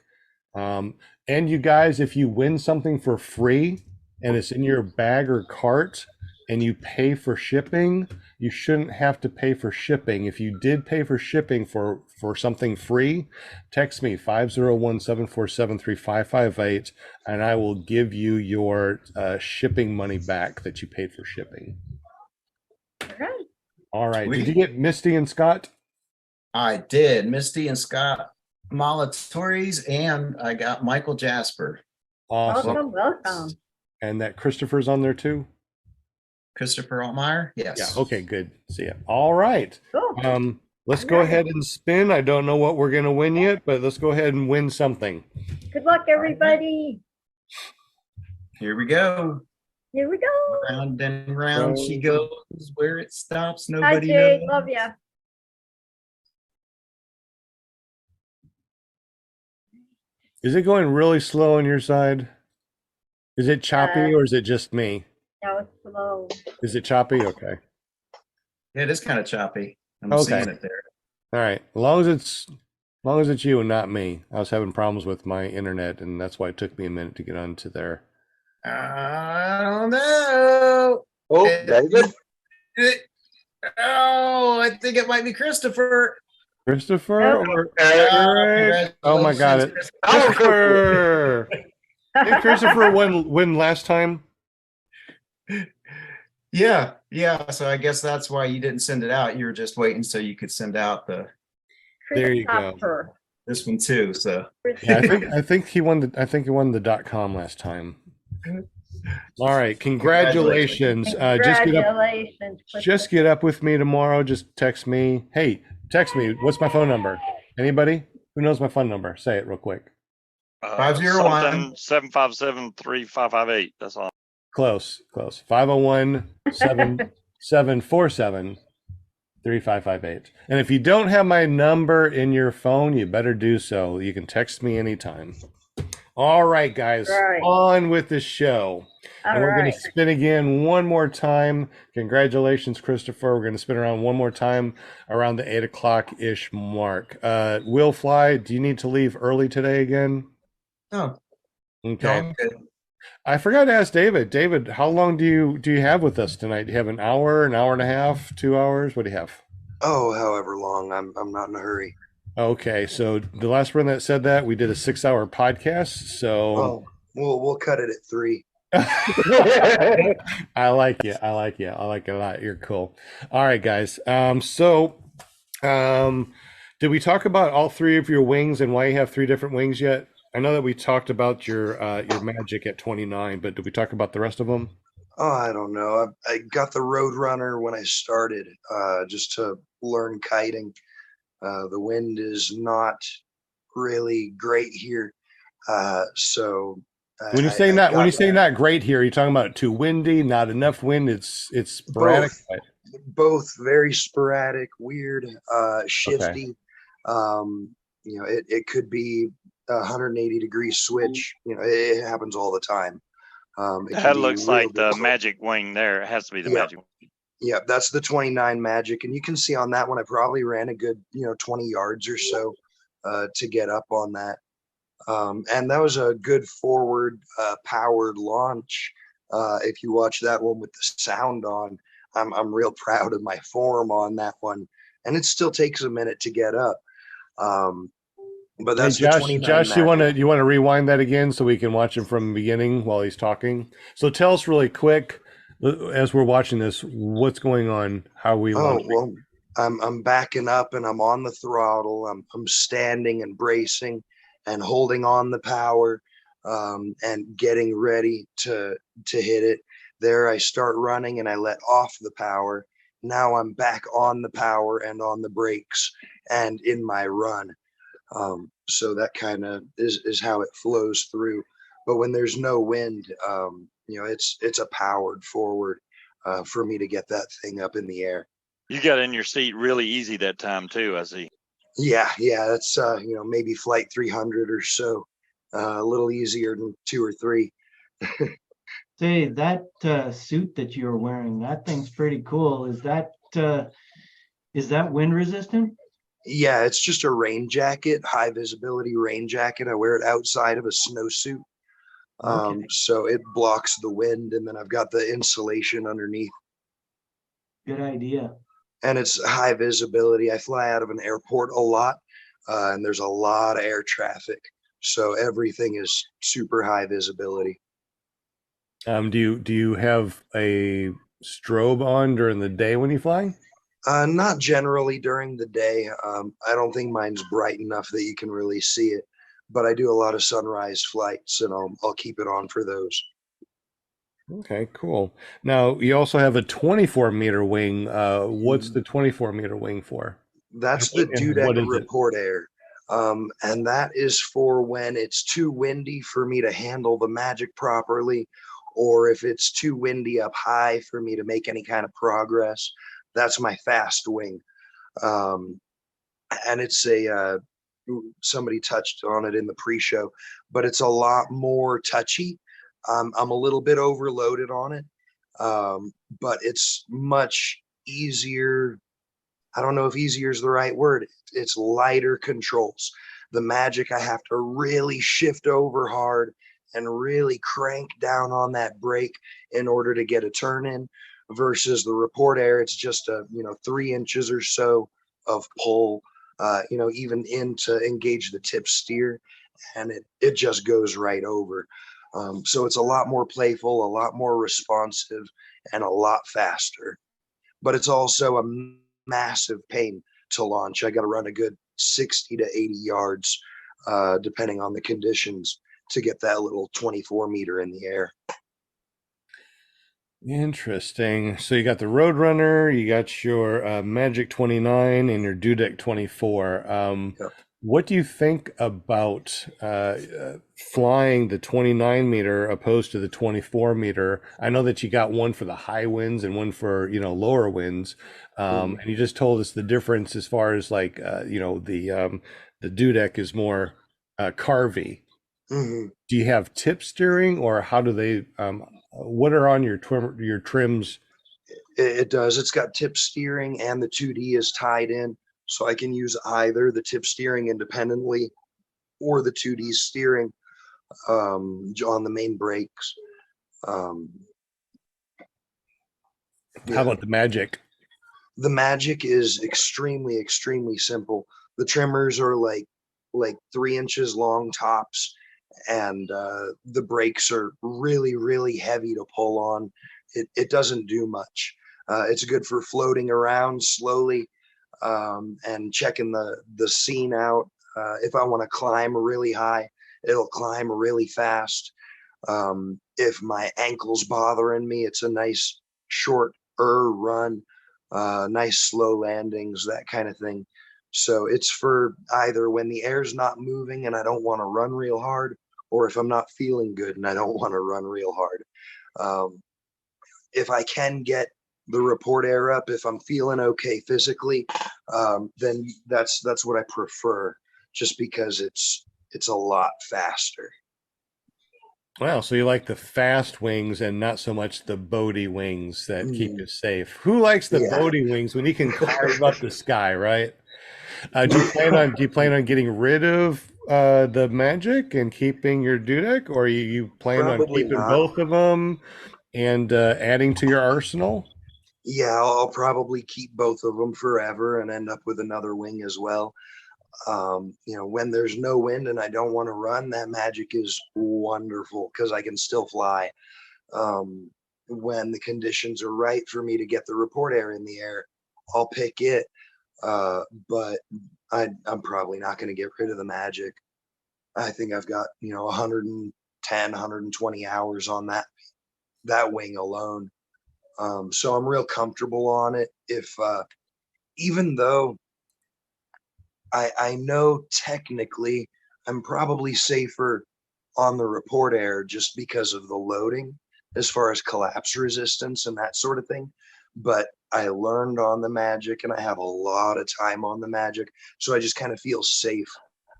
And you guys, if you win something for free and it's in your bag or cart and you pay for shipping, you shouldn't have to pay for shipping. If you did pay for shipping for something free, text me 501-747-3558, and I will give you your shipping money back that you paid for shipping. All right. Did you get Misty and Scott? I did. Misty and Scott Molatoris, and I got Michael Jasper. Awesome. Welcome. And that Christopher's on there too? Christopher Altmeyer? Yes. Yeah. Okay, good. See ya. All right. Cool. Let's go ahead and spin. I don't know what we're going to win yet, but let's go ahead and win something. Good luck, everybody. Here we go. Here we go. Round and round she goes. Where it stops, Hi, nobody Jade. knows. Love ya. Is it going really slow on your side? Is it choppy or is it just me? No, it's slow. Is it choppy? Okay. Yeah, it is kind of choppy. I'm Okay. seeing it there. All right. As long as it's you and not me. I was having problems with my internet, and that's why it took me a minute to get onto there. I don't know. Oh, And- David. Oh, I think it might be Christopher. Christopher Nope. or Yeah, Eric? Oh my God! congratulations, Christopher. Did Christopher win last time? Yeah. So I guess that's why you didn't send it out. You were just waiting so you could send out There you go. Christopher. this one too. So Yeah, I think he won the .com last time. All right, congratulations. Just Congratulations. get up with me tomorrow. Just text me. Hey, text me. What's my phone number? Anybody who knows my phone number? Say it real quick. 501 757-3558. That's all. Close. 501-7747-3558. And if you don't have my number in your phone, you better do so. You can text me anytime. All right, guys, Right. on with the show. All And we're going right. to spin again one more time. Congratulations, Christopher. We're going to spin around one more time around the 8 o'clock-ish mark. Will Fly, do you need to leave early today again? No. Okay. I'm good. I forgot to ask David. David, how long do you have with us tonight? Do you have an hour and a half, 2 hours? What do you have? Oh, however long. I'm not in a hurry. Okay, so the last one that said that, we did a 6-hour podcast. So Oh, we'll cut it at 3. I like you. I like it a lot. You're cool. All right, guys. Did we talk about all 3 of your wings and why you have 3 different wings yet? I know that we talked about your magic at 29, but did we talk about the rest of them? Oh, I don't know. I got the Roadrunner when I started, just to learn kiting. The wind is not really great here, so. When you say not great here, you're talking about too windy, not enough wind. It's sporadic. Both very sporadic, weird, shifty. It could be a 180-degree switch. It happens all the time. That looks like the magic wing there. It has to be the magic wing. Yeah, that's the 29 magic. And you can see on that one, I probably ran a good, 20 yards or so to get up on that. And that was a good forward powered launch. If you watch that one with the sound on, I'm real proud of my form on that one. And it still takes a minute to get up. But that's hey, Josh, the 29 Josh, magic. you want to rewind that again so we can watch him from the beginning while he's talking? So tell us really quick as we're watching this, what's going on? How we well, I'm backing up and I'm on the throttle. I'm standing and bracing and holding on the power and getting ready to hit it. There I start running and I let off the power. Now I'm back on the power and on the brakes and in my run. So that kind of is how it flows through. But when there's no wind, it's a powered forward for me to get that thing up in the air. You got in your seat really easy that time too, I see. Yeah, that's maybe flight 300 or so, a little easier than 2 or 3. Say that suit that you're wearing, that thing's pretty cool. Is that wind resistant? Yeah, it's just a rain jacket, high visibility rain jacket. I wear it outside of a snowsuit. Okay. So it blocks the wind, and then I've got the insulation underneath. Good idea. And it's high visibility. I fly out of an airport a lot, and there's a lot of air traffic. So everything is super high visibility. Do you have a strobe on during the day when you fly? Not generally during the day. I don't think mine's bright enough that you can really see it, but I do a lot of sunrise flights, and I'll keep it on for those. Okay, cool. Now you also have a 24-meter wing. What's the 24-meter wing for? That's the Dudek Report Air. And that is for when it's too windy for me to handle the magic properly, or if it's too windy up high for me to make any kind of progress. That's my fast wing. And it's somebody touched on it in the pre-show, but it's a lot more touchy. I'm a little bit overloaded on it, but it's much easier. I don't know if easier is the right word. It's lighter controls. The magic, I have to really shift over hard and really crank down on that brake in order to get a turn in. versus the report air. It's just 3 inches or so of pull, even in to engage the tip steer, and it just goes right over. So it's a lot more playful, a lot more responsive, and a lot faster. But it's also a massive pain to launch. I got to run a good 60 to 80 yards, depending on the conditions, to get that little 24 meter in the air. Interesting. So you got the Roadrunner, you got your Magic 29, and your Dudek 24. Yep. What do you think about flying the 29 meter opposed to the 24 meter? I know that you got one for the high winds and one for lower winds, and you just told us the difference as far as like the Dudek is more carvy. Mm-hmm. Do you have tip steering, or how do they? What are on your trims? It does. It's got tip steering, and the 2D is tied in, so I can use either the tip steering independently or the 2D steering on the main brakes. How about the Magic? The Magic is extremely, extremely simple. The trimmers are like 3 inches long tops, and the brakes are really, really heavy to pull on. It doesn't do much. It's good for floating around slowly and checking the scene out. If I want to climb really high, it'll climb really fast. If my ankle's bothering me, it's a nice short run, nice slow landings, that kind of thing. So it's for either when the air's not moving and I don't want to run real hard, or if I'm not feeling good and I don't want to run real hard. If I can get the report air up, if I'm feeling okay physically, then that's what I prefer, just because it's a lot faster. Wow, so you like the fast wings and not so much the Bodie wings that keep you safe. Who likes the Bodie wings when he can carve up the sky, right? Do you plan on getting rid of the Magic and keeping your Dudek, or you plan on Probably keeping not. both of them and adding to your arsenal? Yeah, I'll probably keep both of them forever and end up with another wing as well. When there's no wind and I don't want to run, that Magic is wonderful because I can still fly. When the conditions are right for me to get the report air in the air, I'll pick it. But I'm probably not going to get rid of the Magic. I think I've got 110, 120 hours on that wing alone. So I'm real comfortable on it. If even though I know technically I'm probably safer on the report air just because of the loading as far as collapse resistance and that sort of thing. But I learned on the Magic and I have a lot of time on the Magic. So I just kind of feel safe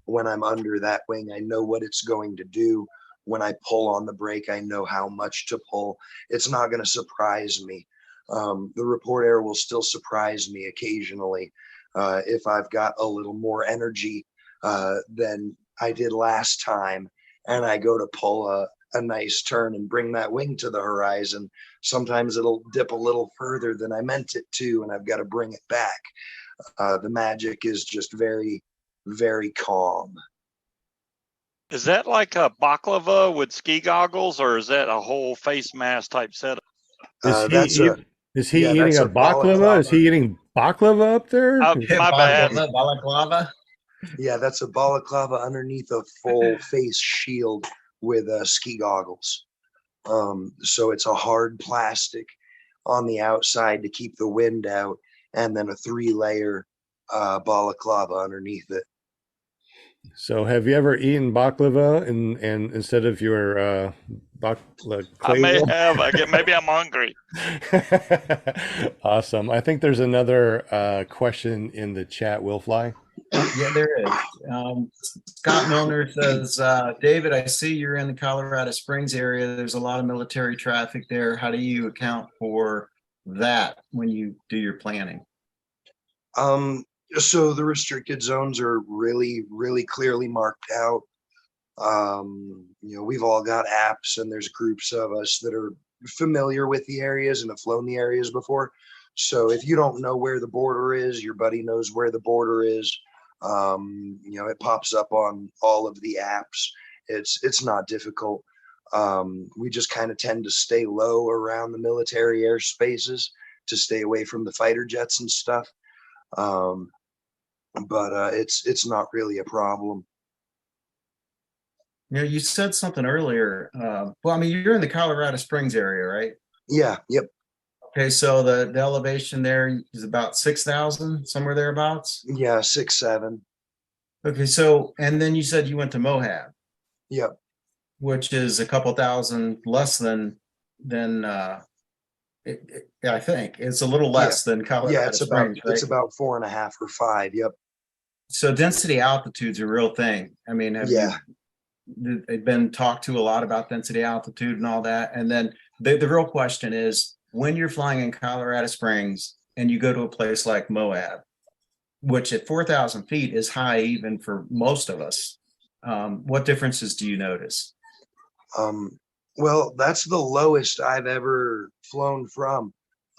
when I'm under that wing. I know what it's going to do. When I pull on the brake, I know how much to pull. It's not going to surprise me. The report air will still surprise me occasionally if I've got a little more energy than I did last time, and I go to pull a nice turn and bring that wing to the horizon. Sometimes it'll dip a little further than I meant it to, and I've got to bring it back. The Magic is just very, very calm. Is that like a baklava with ski goggles, or is that a whole face mask type setup? Is he eating a baklava? Is he eating baklava up there? My bad. Balaclava. Yeah, that's a balaclava underneath a full face shield with ski goggles. So it's a hard plastic on the outside to keep the wind out, and then a 3-layer balaclava underneath it. So have you ever eaten baklava and instead of your baklava? I may have. Maybe I'm hungry. Awesome. I think there's another question in the chat. Will Fly? Yeah, there is. Scott Milner says, David, I see you're in the Colorado Springs area. There's a lot of military traffic there. How do you account for that when you do your planning? So the restricted zones are really, really clearly marked out. We've all got apps, and there's groups of us that are familiar with the areas and have flown the areas before. So if you don't know where the border is, your buddy knows where the border is. It pops up on all of the apps. It's not difficult. We just kind of tend to stay low around the military airspaces to stay away from the fighter jets and stuff. But it's not really a problem. You said something earlier. Well, I mean, you're in the Colorado Springs area, right? Yeah. Yep. Okay, so the elevation there is about 6,000, somewhere thereabouts. Yeah. 6-7. Okay, so and then you said you went to Moab. Yep. Which is a couple thousand less than I think it's a little less than Colorado Yeah. It's Springs, about right? it's about 4.5 or 5. Yep. So density altitude's a real thing. I mean, have you been talked to a lot about density altitude and all that? And then the real question is, when you're flying in Colorado Springs and you go to a place like Moab, which at 4,000 feet is high even for most of us, what differences do you notice? Well, that's the lowest I've ever flown from.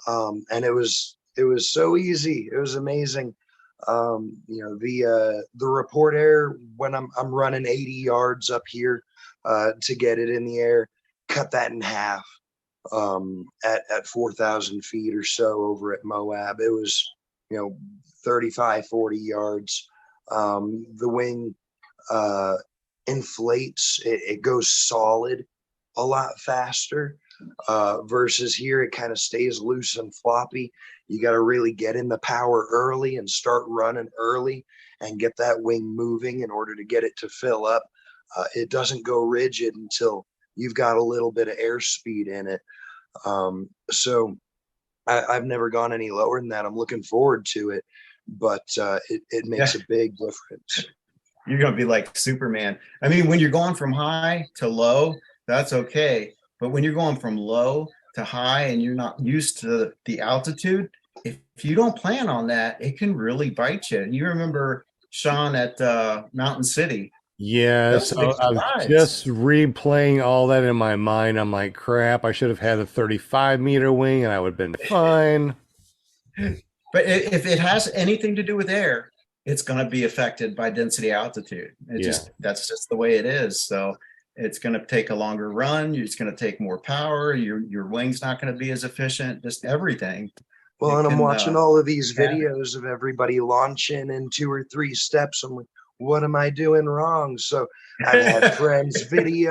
And it was so easy. It was amazing. The report air, when I'm running 80 yards up here to get it in the air, cut that in half at 4,000 feet or so over at Moab. It was 35, 40 yards. The wing inflates, it goes solid a lot faster versus here it kind of stays loose and floppy. You got to really get in the power early and start running early and get that wing moving in order to get it to fill up. It doesn't go rigid until you've got a little bit of airspeed in it. So I've never gone any lower than that. I'm looking forward to it, but it makes a big difference. You're going to be like Superman. I mean, when you're going from high to low, that's okay. But when you're going from low to high and you're not used to the altitude, if you don't plan on that, it can really bite you. You remember Sean at Mountain City. Yeah, so I'm just replaying all that in my mind. I'm like, crap, I should have had a 35-meter wing and I would have been fine. But if it has anything to do with air, it's going to be affected by density altitude. That's just the way it is. So it's going to take a longer run. It's going to take more power. Your wing's not going to be as efficient, just everything. Well, and I'm watching all of these videos of everybody launching in 2 or 3 steps. I'm like, what am I doing wrong? So I've had friends video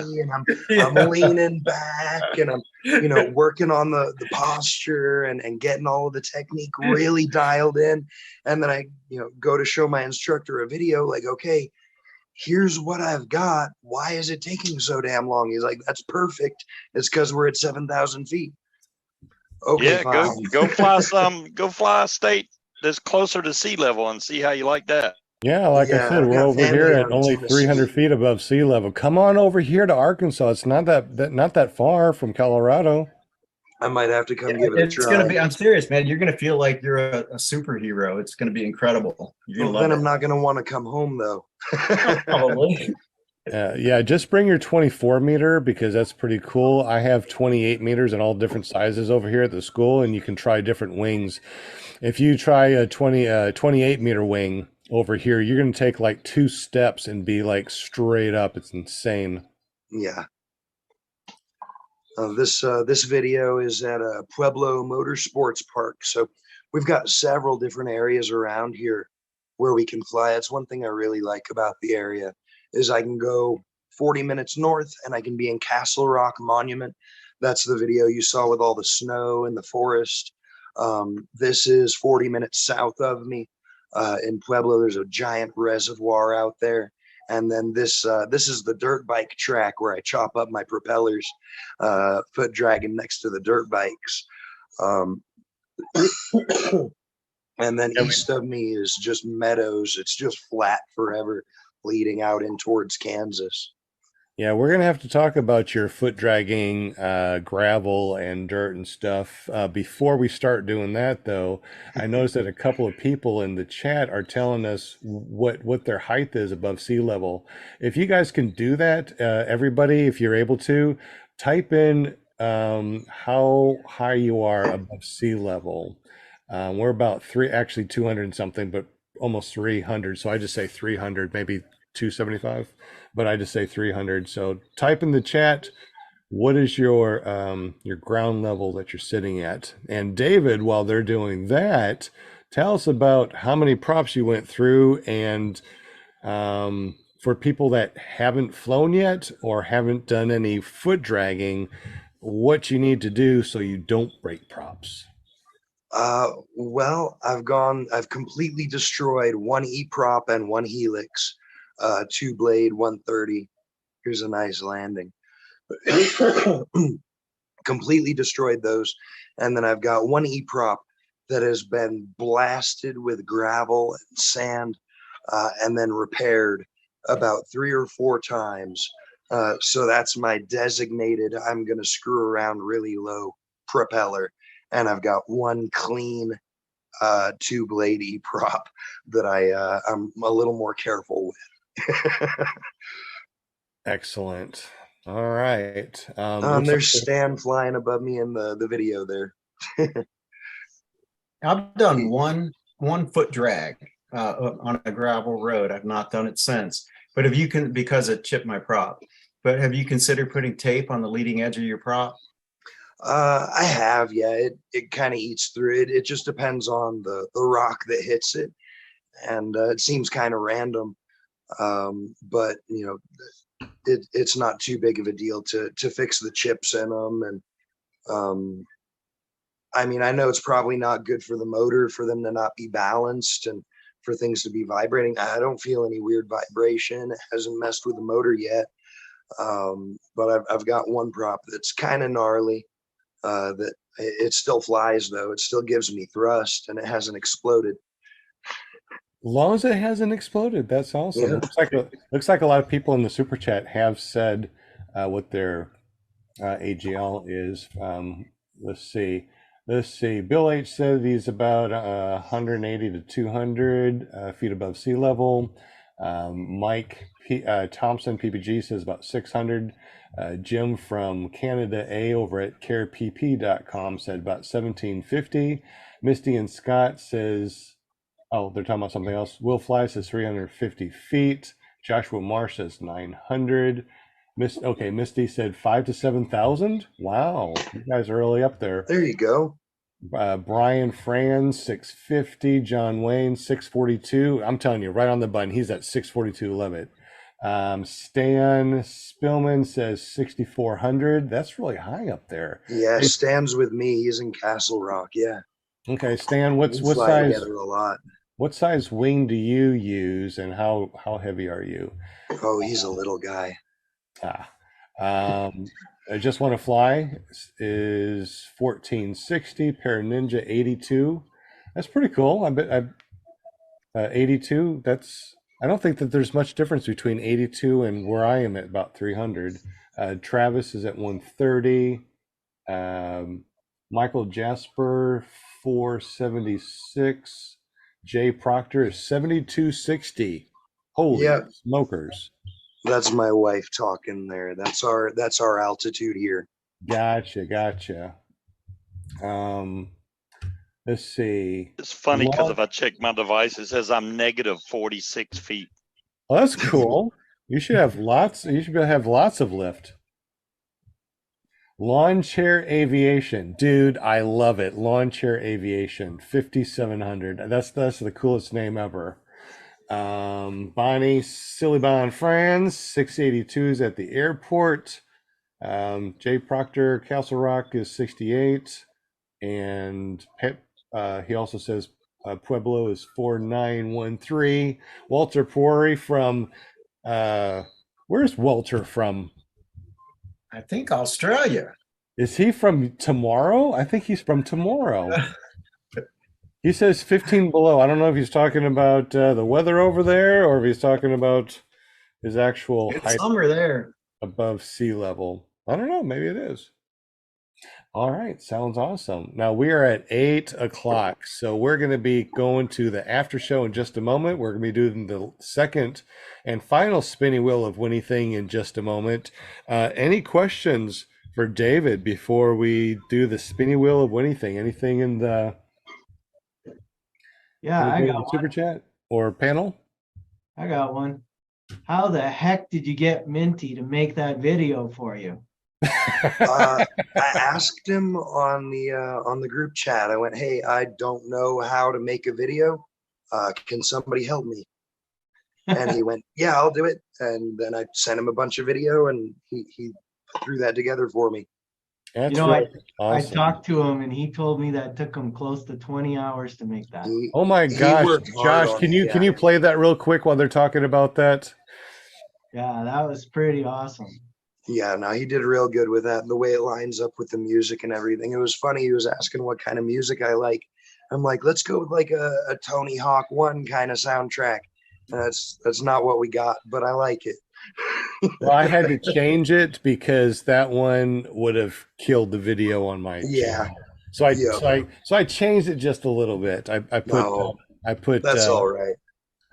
me, and I'm leaning back, and I'm working on the posture and getting all of the technique really dialed in. And then I go to show my instructor a video, like, okay, here's what I've got. Why is it taking so damn long? He's like, that's perfect. It's because we're at 7,000 feet. Okay, yeah, go fly a state that's closer to sea level and see how you like that. Yeah, I said, we're over here at only 300 feet above sea level. Come on over here to Arkansas. It's not that far from Colorado. I might have to come give it a try. It's going to be, I'm serious, man. You're going to feel like you're a superhero. It's going to be incredible. Then I'm not going to want to come home, though. Probably. Yeah, just bring your 24 meter because that's pretty cool. I have 28 meters in all different sizes over here at the school, and you can try different wings. If you try a 28 meter wing over here, you're going to take like 2 steps and be like straight up. It's insane. Yeah. This video is at a Pueblo Motorsports Park. So we've got several different areas around here where we can fly. It's one thing I really like about the area is I can go 40 minutes north and I can be in Castle Rock Monument. That's the video you saw with all the snow and the forest. This is 40 minutes south of me. In Pueblo, there's a giant reservoir out there. And then this is the dirt bike track where I chop up my propellers, foot dragging next to the dirt bikes. And then east of me is just meadows. It's just flat forever, leading out in towards Kansas. Yeah, we're going to have to talk about your foot dragging, gravel and dirt and stuff. Before we start doing that, though, I noticed that a couple of people in the chat are telling us what their height is above sea level. If you guys can do that, everybody, if you're able to, type in how high you are above sea level. We're about 200 and something, but almost 300. So I just say 300, maybe 275, but I just say 300. So type in the chat, what is your ground level that you're sitting at? And David, while they're doing that, tell us about how many props you went through, and for people that haven't flown yet or haven't done any foot dragging, what you need to do so you don't break props. Well, I've completely destroyed one E-prop and one Helix, 2-blade 130. Here's a nice landing. Completely destroyed those. And then I've got one E-prop that has been blasted with gravel and sand, and then repaired about 3 or 4 times. So that's my designated, I'm going to screw around really low propeller. And I've got one clean 2-blade E-prop that I'm a little more careful with. Excellent. All right. There's Stan flying above me in the video there. I've done one foot drag on a gravel road. I've not done it since. But if you can, because it chipped my prop. But have you considered putting tape on the leading edge of your prop? I have, yeah. It kind of eats through it. It just depends on the rock that hits it, and it seems kind of random. But you know, it's not too big of a deal to fix the chips in them. And I mean, I know it's probably not good for the motor for them to not be balanced and for things to be vibrating. I don't feel any weird vibration. It hasn't messed with the motor yet. But I've got one prop that's kind of gnarly. That it still flies though. It still gives me thrust, and it hasn't exploded. Long as it hasn't exploded, that's awesome. Yeah. Looks like a lot of people in the super chat have said what their AGL is. Let's see. Bill H said he's about 180 to 200 feet above sea level. Mike Thompson, PPG, says about 600. Jim from Canada A over at carepp.com said about 1750. Misty and Scott says, oh, they're talking about something else. Will Fly says 350 feet. Joshua Marsh says 900. Misty said 5,000 to 7,000. Wow, you guys are really up there. There you go. Brian Franz 650. John Wayne 642. I'm telling you, right on the button. He's at 642 limit. Stan Spillman says 6,400. That's really high up there. Yeah, Stan's with me. He's in Castle Rock. Yeah. Okay, Stan, what fly size? Together a lot. What size wing do you use, and how heavy are you? Oh, he's a little guy. I just want to fly is 1460. Para Ninja 82. That's pretty cool. I bet 82. I don't think that there's much difference between 82 and where I am at about 300. Travis is at 130. Michael Jasper 476. Jay Proctor is 7260. Holy smokers. That's my wife talking there. That's our altitude here. Gotcha. Let's see. It's funny because if I check my device, it says I'm negative 46 feet. Oh, that's cool. You should have lots of lift. Lawn Chair Aviation. Dude, I love it. Lawn Chair Aviation, 5,700. That's the coolest name ever. Bonnie Silly Bon Franz, 682s at the airport. Jay Proctor, Castle Rock is 68. And he also says Pueblo is 4913. Walter Pori from, where's Walter from? I think Australia. Is he from tomorrow? I think he's from tomorrow. He says 15 below. I don't know if he's talking about the weather over there or if he's talking about his actual height summer there above sea level. I don't know. Maybe it is. All right. Sounds awesome. Now we are at 8 o'clock. So we're going to be going to the after show in just a moment. We're going to be doing the second and final spinning wheel of Winnie Thing in just a moment. Any questions for David before we do the spinny wheel of anything? Anything in the Yeah, anything in the super chat or panel? I got one. How the heck did you get Minty to make that video for you? I asked him on the group chat. I went, "Hey, I don't know how to make a video. Can somebody help me?" And he went, "Yeah, I'll do it." And then I sent him a bunch of video, and he threw that together for me. That's You know, really I awesome. talked to him and he told me that took him close to 20 hours to make that. Oh my He gosh, worked hard Josh, on can it, you yeah. play that real quick while they're talking about that? Yeah, that was pretty awesome. Yeah, no, he did real good with that. The way it lines up with the music and everything. It was funny. He was asking what kind of music I like. I'm like, let's go with like a Tony Hawk 1 kind of soundtrack. That's not what we got, but I like it. Well, I had to change it because that one would have killed the video on my Yeah. channel. So I Yeah. so I changed it just a little bit. I put No, I put that's all right.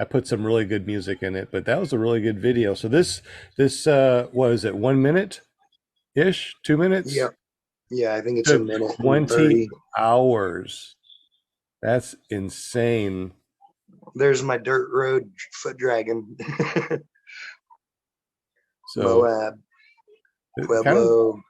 I put some really good music in it, but that was a really good video. So this what is it, 1 minute ish, 2 minutes? Yep. Yeah, I think it's Took a minute and 20 30. hours. That's insane. There's my dirt road foot dragon. So Moab, it Pueblo.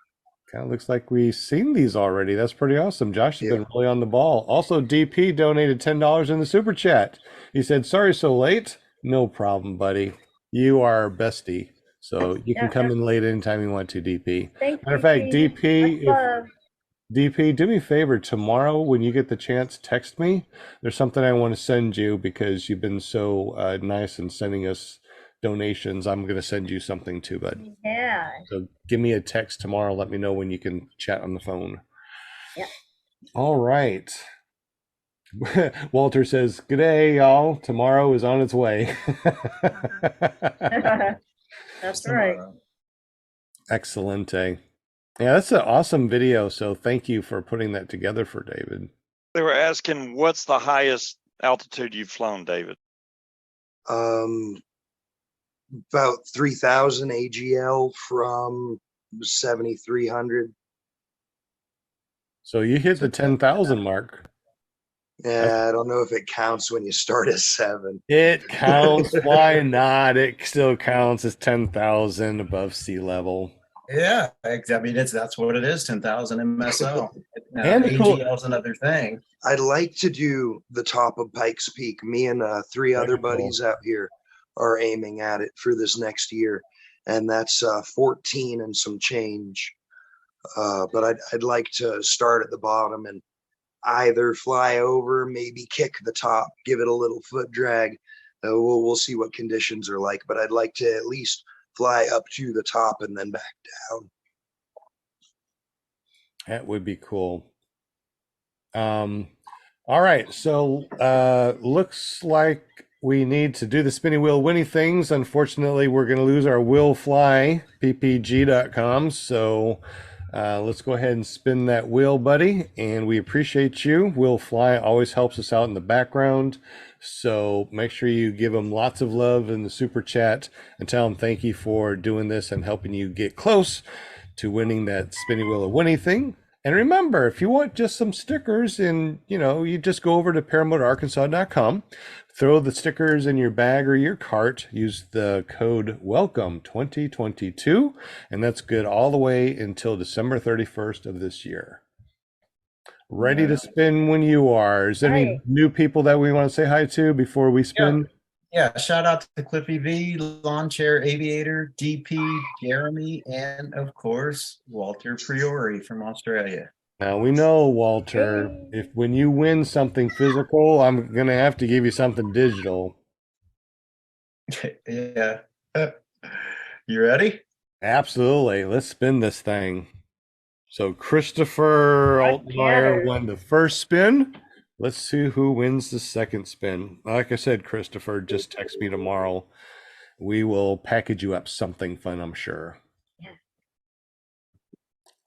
kind of looks like we've seen these already. That's pretty awesome. Josh has Yeah. been really on the ball. Also, DP donated $10 in the super chat. He said, "Sorry so late." No problem, buddy. You are our bestie. So you can Yeah, come yeah. in late anytime you want to, DP. Thanks, Matter of fact, DP, Much love. DP, do me a favor. Tomorrow, when you get the chance, text me. There's something I want to send you because you've been so nice in sending us donations. I'm going to send you something too, bud. Yeah. So give me a text tomorrow. Let me know when you can chat on the phone. Yeah. All right. Walter says, "Good day, y'all. Tomorrow is on its way." That's right. Excellent. Yeah, that's an awesome video. So thank you for putting that together for David. They were asking, what's the highest altitude you've flown, David? About 3,000 AGL from 7,300. So you hit the 10,000 mark. Yeah, I don't know if it counts when you start at 7. It counts. Why not? It still counts as 10,000 above sea level. Yeah, I mean that's what it is. 10,000 MSL. And the cool- AGL is another thing. I'd like to do the top of Pikes Peak. Me and 3 other Very cool. buddies out here are aiming at it for this next year, and that's 14 and some change. But I'd like to start at the bottom and either fly over, maybe kick the top, give it a little foot drag. We'll see what conditions are like, but I'd like to at least fly up to the top and then back down. That would be cool. All right, so looks like we need to do the spinny wheel winny things. Unfortunately, we're going to lose our will fly ppg.com. So let's go ahead and spin that wheel, buddy. And we appreciate you. Will fly always helps us out in the background. So make sure you give them lots of love in the super chat and tell them thank you for doing this and helping you get close to winning that spinny wheel of winny thing. And remember, if you want just some stickers, and you just go over to paramotorarkansas.com, throw the stickers in your bag or your cart, use the code WELCOME2022, and that's good all the way until December 31st of this year. Ready to spin when you are. Is there any Right. new people that we want to say hi to before we spin? Yeah, shout out to Cliffy V, Lawn Chair Aviator, DP, Jeremy, and of course, Walter Priori from Australia. Now we know, Walter, if when you win something physical, I'm going to have to give you something digital. Yeah. You ready? Absolutely. Let's spin this thing. So Christopher Altmaier won the first spin. Let's see who wins the second spin. Like I said, Christopher, just text me tomorrow. We will package you up something fun, I'm sure. Yeah.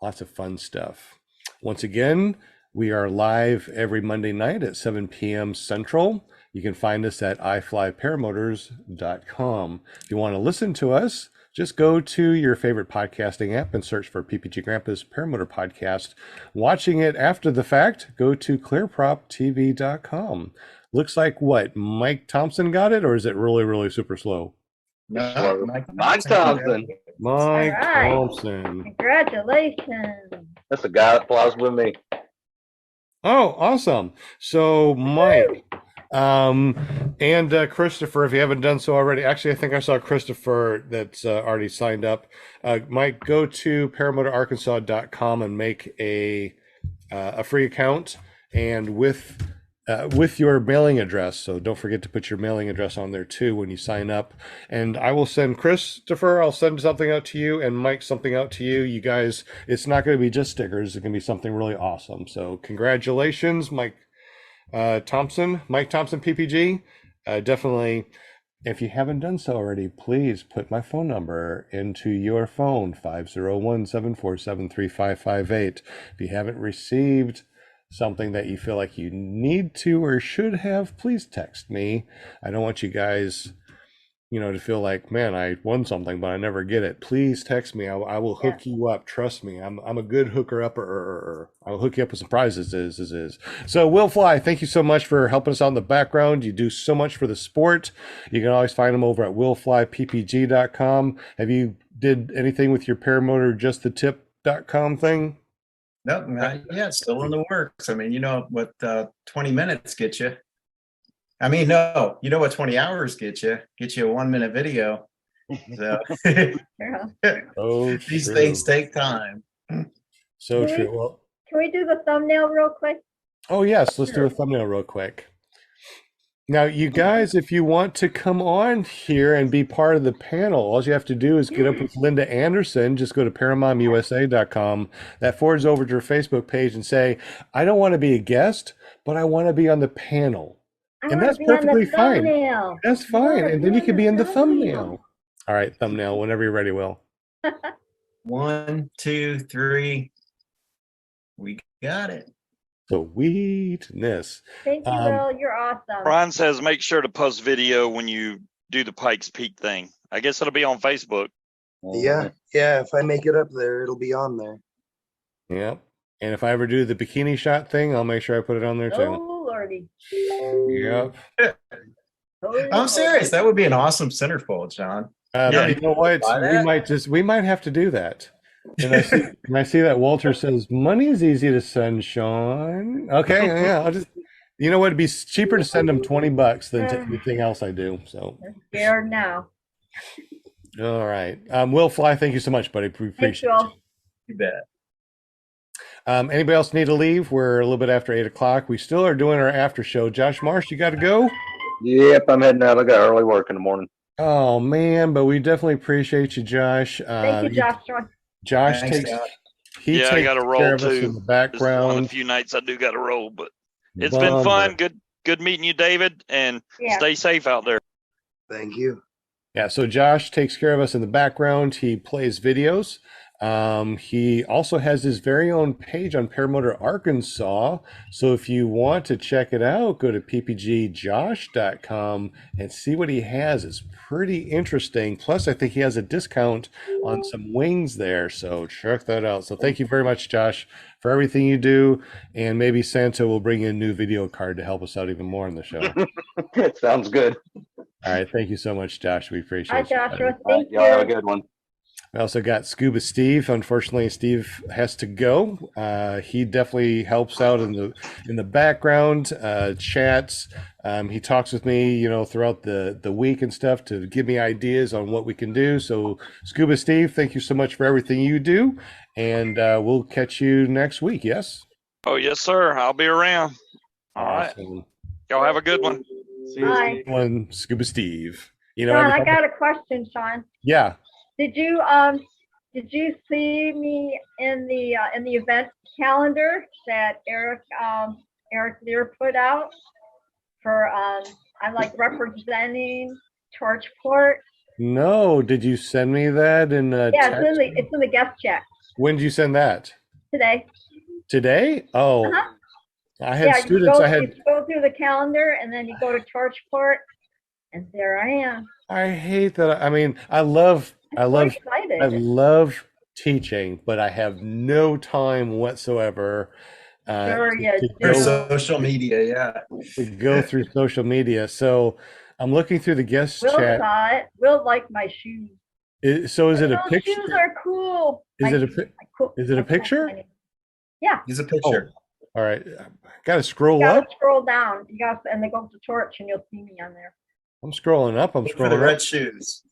Lots of fun stuff. Once again, we are live every Monday night at 7 p.m. Central. You can find us at iflyparamotors.com. If you want to listen to us, just go to your favorite podcasting app and search for PPG Grandpa's Paramotor Podcast. Watching it after the fact, go to clearproptv.com. Looks like what? Mike Thompson got it, or is it really, really super slow? No, Mike Thompson. Mike right. Thompson. Congratulations. That's the guy that flies with me. Oh, awesome. So Mike, and Christopher, if you haven't done so already, actually, I think I saw Christopher that's already signed up. Mike, go to paramotorarkansas.com and make a free account, and with your mailing address. So don't forget to put your mailing address on there too when you sign up. And I will send Christopher, I'll send something out to you, and Mike something out to you. You guys, it's not going to be just stickers. It's going to be something really awesome. So congratulations, Mike Thompson, PPG. Definitely, if you haven't done so already, please put my phone number into your phone, 501-747-3558. If you haven't received something that you feel like you need to or should have, please text me. I don't want you guys, to feel like, man, I won something, but I never get it. Please text me. I will hook you up. Trust me. I'm a good hooker upper. I'll hook you up with some prizes. So Will Fly, thank you so much for helping us out in the background. You do so much for the sport. You can always find them over at willflyppg.com. Have you did anything with your paramotor justthetip.com thing? No, not yet. Still in the works. I mean, you know what 20 minutes get you. I mean, no, you know what 20 hours get you? Get you a 1 minute video. So these things take time. So Can true. we- Well, Can we do the thumbnail real quick? oh yes, let's do a thumbnail real quick. Now, you guys, if you want to come on here and be part of the panel, all you have to do is get up with Linda Anderson. Just go to ParamontUSA.com. That forwards over to her Facebook page and say, I don't want to be a guest, but I want to be on the panel. And that's perfectly fine. That's fine. And then you can be in the thumbnail. All right, thumbnail, whenever you're ready, Will. 1, 2, 3. We got it. Sweetness. Thank you, Will. You're awesome. Brian says make sure to post video when you do the Pikes Peak thing. I guess it'll be on Facebook. Yeah. If I make it up there, it'll be on there. Yep. And if I ever do the bikini shot thing, I'll make sure I put it on there too. Oh, Lordy. Yep. I'm serious. That would be an awesome centerfold, John. You know what? Buy that? We might have to do that. And I see that Walter says money is easy to send, Sean. Okay, yeah, I'll just. You know what? It'd be cheaper to send them $20 than to anything else I do. So. I'm scared now. All right, Will Fly, thank you so much, buddy. We appreciate Thanks, Will. You bet. Anybody else need to leave? We're a little bit after 8 o'clock. We still are doing our after show. Josh Marsh, you got to go? Yep, I'm heading out. I got early work in the morning. Oh man, but we definitely appreciate you, Josh. Thank you, Joshua. Josh Thanks, takes. Josh. He Yeah, I takes got to care roll of us in too. the This is one background. of the few nights I do got to roll, but it's been fun. Good meeting you, David, and stay safe out there. Thank you. Yeah, so Josh takes care of us in the background. He plays videos. He also has his very own page on Paramotor Arkansas. So if you want to check it out, go to ppgjosh.com and see what he has. It's pretty interesting. Plus, I think he has a discount on some wings there. So check that out. So thank you very much, Josh, for everything you do. And maybe Santa will bring in a new video card to help us out even more on the show. Sounds good. All right. Thank you so much, Josh. We appreciate Hi, it. Joshua. Thank you. Y'all have a good one. We also got Scuba Steve. Unfortunately, Steve has to go. He definitely helps out in the background, chats. He talks with me, throughout the week and stuff to give me ideas on what we can do. So, Scuba Steve, thank you so much for everything you do, and we'll catch you next week. Yes. Oh yes, sir. I'll be around. All right. Awesome. Y'all have a good one. See you, Bye. Steve. One Scuba Steve. Sean, I got a question, Sean. Yeah. Did you see me in the event calendar that Eric Lear put out for I'm like representing Torchport? No. Did you send me that in Yeah, text? it's in the guest chat When did you send that? today. Today? Oh, I had students. You go through the calendar and then you go to Torchport, and there I am. I hate that. I mean, I excited. love teaching, but I have no time whatsoever Sure you to For do. social media, yeah. go through social media. So I'm looking through the guest Will chat. saw it. Will like my shoes. So is it a Those shoes picture? are cool. Is My it a shoes, pi- my cool. is it a my cool picture? tiny- Yeah, He's a Oh, picture. all right. Got to scroll you gotta up. scroll down. You got and then go to torch and you'll see me on there. I'm scrolling up. I'm Look for the scrolling red up. shoes.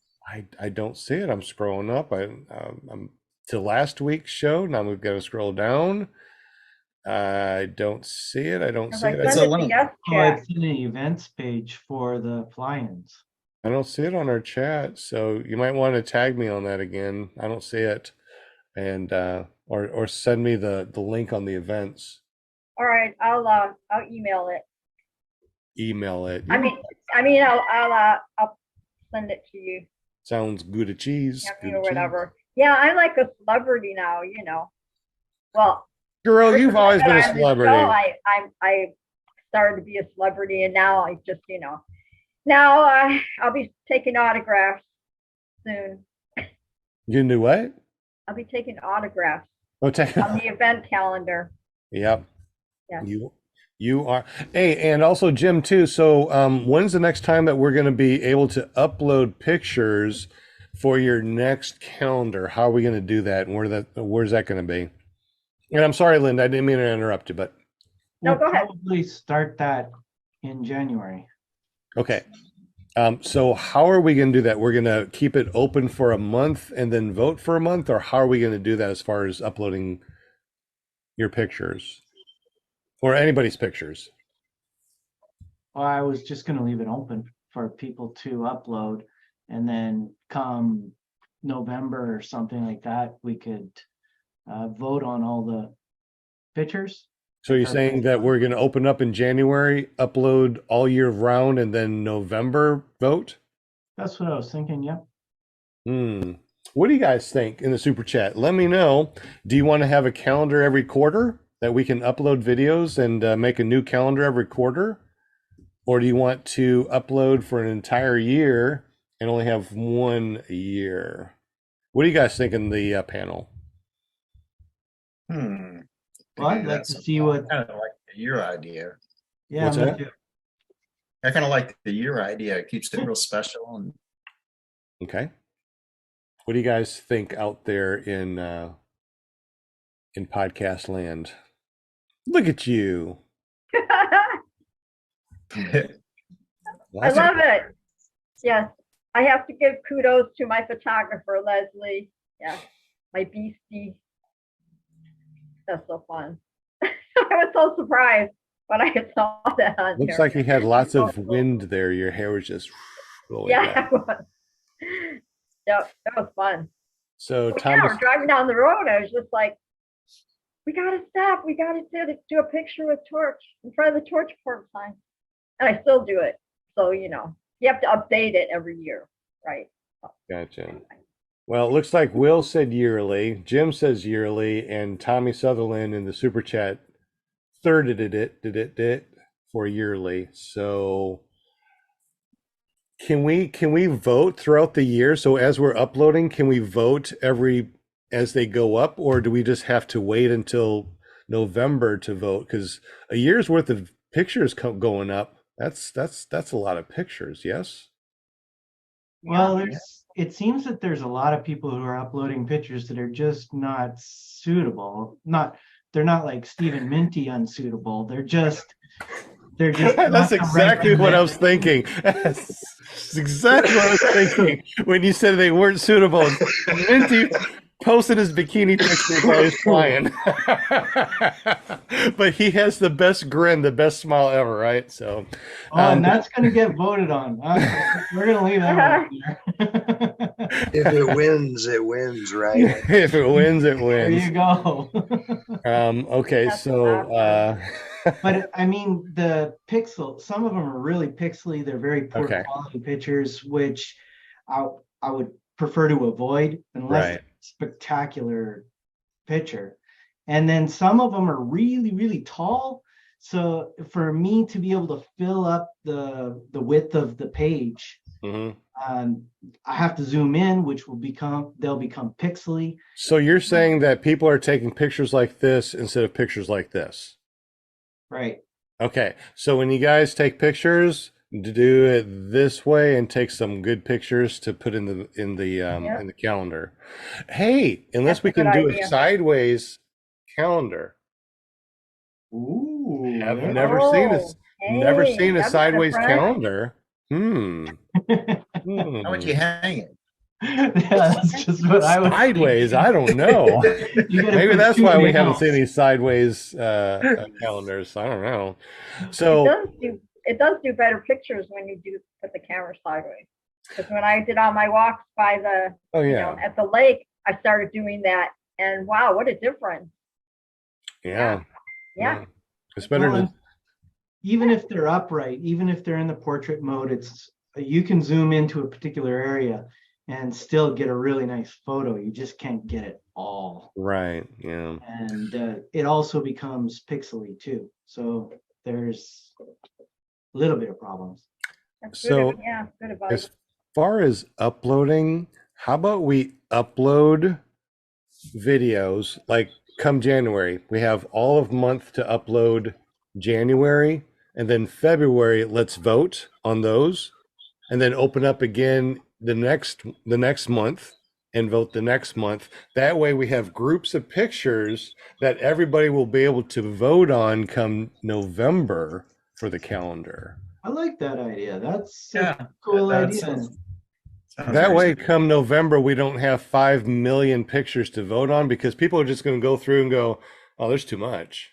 I don't see it. I'm scrolling up. I'm to last week's show. Now we've got to scroll down. I don't see it. I don't Because see I it. It's sent a it to link. guest Oh, chat. it's in the events page for the fly-ins. I don't see it on our chat. So you might want to tag me on that again. I don't see it, and or send me the link on the events. All right, I'll email it. Email it. I mean, I'll send it to you. Sounds good a cheese. Yeah, Good or a cheese. whatever. Yeah, I'm like a celebrity now. You know. Well, Girl, ever you've since I always got been a on the celebrity. show, I started to be a celebrity, and now I just now I'll be taking autographs soon. You knew what? I'll be taking autographs Oh, take. on the event calendar. Yep. Yes. You are. Hey, and also Jim too. So, when's the next time that we're going to be able to upload pictures for your next calendar? How are we going to do that, and where's that going to be? And I'm sorry, Linda, I didn't mean to interrupt you, but No, We'll go ahead. probably start that in January. okay. So how are we going to do that? We're going to keep it open for a month and then vote for a month, or how are we going to do that as far as uploading your pictures or anybody's pictures? Well, I was just gonna leave it open for people to upload, and then come November or something like that, we could vote on all the pictures. So you're saying that we're going to open up in January, upload all year round, and then November vote? That's what I was thinking, yep. What do you guys think in the super chat? Let me know. Do you want to have a calendar every quarter that we can upload videos and make a new calendar every quarter? Or do you want to upload for an entire year and only have 1 year? What do you guys think in the panel? Well, I'd like to see what, I kind of like the year idea. yeah, What's me that? too. I kind of like the year idea. It keeps it real special. And Okay. What do you guys think out there in podcast land? Look at you. I love it. Yes, I have to give kudos to my photographer, Leslie. Yeah, my beastie. That's so fun. I was so surprised when I saw that on Looks there. like you had lots of So cool. wind there. Your hair was just blowing Yeah, back. it was. Yep, that was fun. So Yeah, Thomas, we're driving down the road. I was just like, we gotta stop. We gotta do a picture with Torch in front of the Torch port sign. And I still do it. So, you have to update it every year, right? gotcha. Well, it looks like Will said yearly, Jim says yearly, and Tommy Sutherland in the super chat thirded it for yearly. So can we vote throughout the year? So as we're uploading, can we vote as they go up, or do we just have to wait until November to vote? Because a year's worth of pictures going up. That's a lot of pictures. Yes. Well, it seems that there's a lot of people who are uploading pictures that are just not suitable. They're not like Stephen Minty unsuitable. They're just That's exactly what I was thinking. That's exactly what I was thinking when you said they weren't suitable. Minty posted his bikini picture while he's flying. But he has the best grin, the best smile ever, right? So and that's going to get voted on. We're going to leave that one there. If it wins, it wins, right? if it wins, it There wins. you go. Okay, That's so But I mean, some of them are really pixely. They're very poor Okay. quality pictures, which I would prefer to avoid unless Right. it's a spectacular picture. And then some of them are really, really tall. So for me to be able to fill up the width of the page, Mhm. I have to zoom in, which they'll become pixely. So you're saying that people are taking pictures like this instead of pictures like this? Right. Okay, so when you guys take pictures, do it this way and take some good pictures to put in the Yep. in the calendar. Hey, unless That's we a good can do a idea. sideways calendar. Ooh. I've there- never Hey, seen a that's sideways different. calendar. Hmm. How would you hang it? Yeah, that's just what I was Sideways, thinking. I don't know. You gotta Maybe put that's two why in we the haven't house. seen any sideways calendars. I don't know. It So, does do better pictures when you do put the camera sideways. Because when I did all my walks by the, oh you yeah, know, at the lake, I started doing that, and wow, what a difference! yeah, Yeah, It's better Well, to. and even if they're upright, even if they're in the portrait mode, you can zoom into a particular area and still get a really nice photo. You just can't get it all. Right. Yeah. And it also becomes pixely too. So there's a little bit of problems. that's So, good. Yeah, good advice. as far as uploading, how about we upload videos like come January? We have all of month to upload January, and then February, let's vote on those, and then open up again the next month and vote the next month. That way we have groups of pictures that everybody will be able to vote on come November for the calendar. I like that idea. That's Yeah, a cool that idea. sounds That way, reasonable. come November, we don't have 5 million pictures to vote on because people are just going to go through and go, oh, there's too much.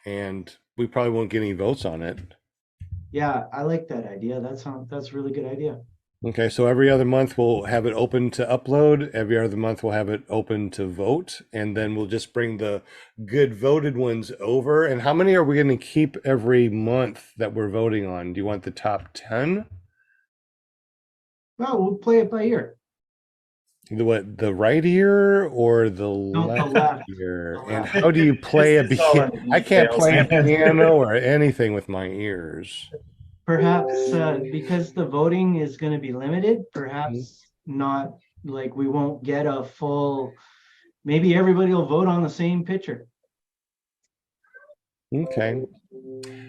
And we probably won't get any votes on it. Yeah, I like that idea. That's a really good idea. Okay, so every other month we'll have it open to upload. Every other month we'll have it open to vote. And then we'll just bring the good voted ones over. And how many are we going to keep every month that we're voting on? Do you want the top 10? Well, we'll play it by ear. The right ear or the the left left. ear? The And left. how do you play a It's all in the I can't details, play a man. piano or anything with my ears. Perhaps because the voting is going to be limited, perhaps not, like we won't get a full, maybe everybody will vote on the same picture. Okay.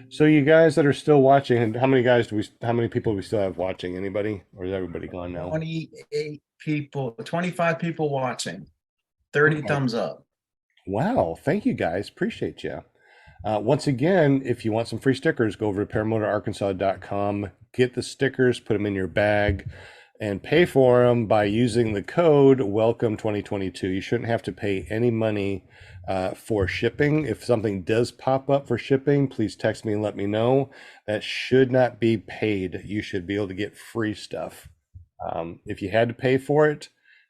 So you guys that are still watching, and how many people do we still have watching? Anybody? Or is everybody gone now? 28 people, 25 people watching, 30 Okay. thumbs up. Wow, thank you guys. Appreciate you. Once again, if you want some free stickers, go over to paramotorarkansas.com, get the stickers, put them in your bag, and pay for them by using the code WELCOME2022. You shouldn't have to pay any money for shipping. If something does pop up for shipping, please text me and let me know. That should not be paid. You should be able to get free stuff. If you had to pay for it,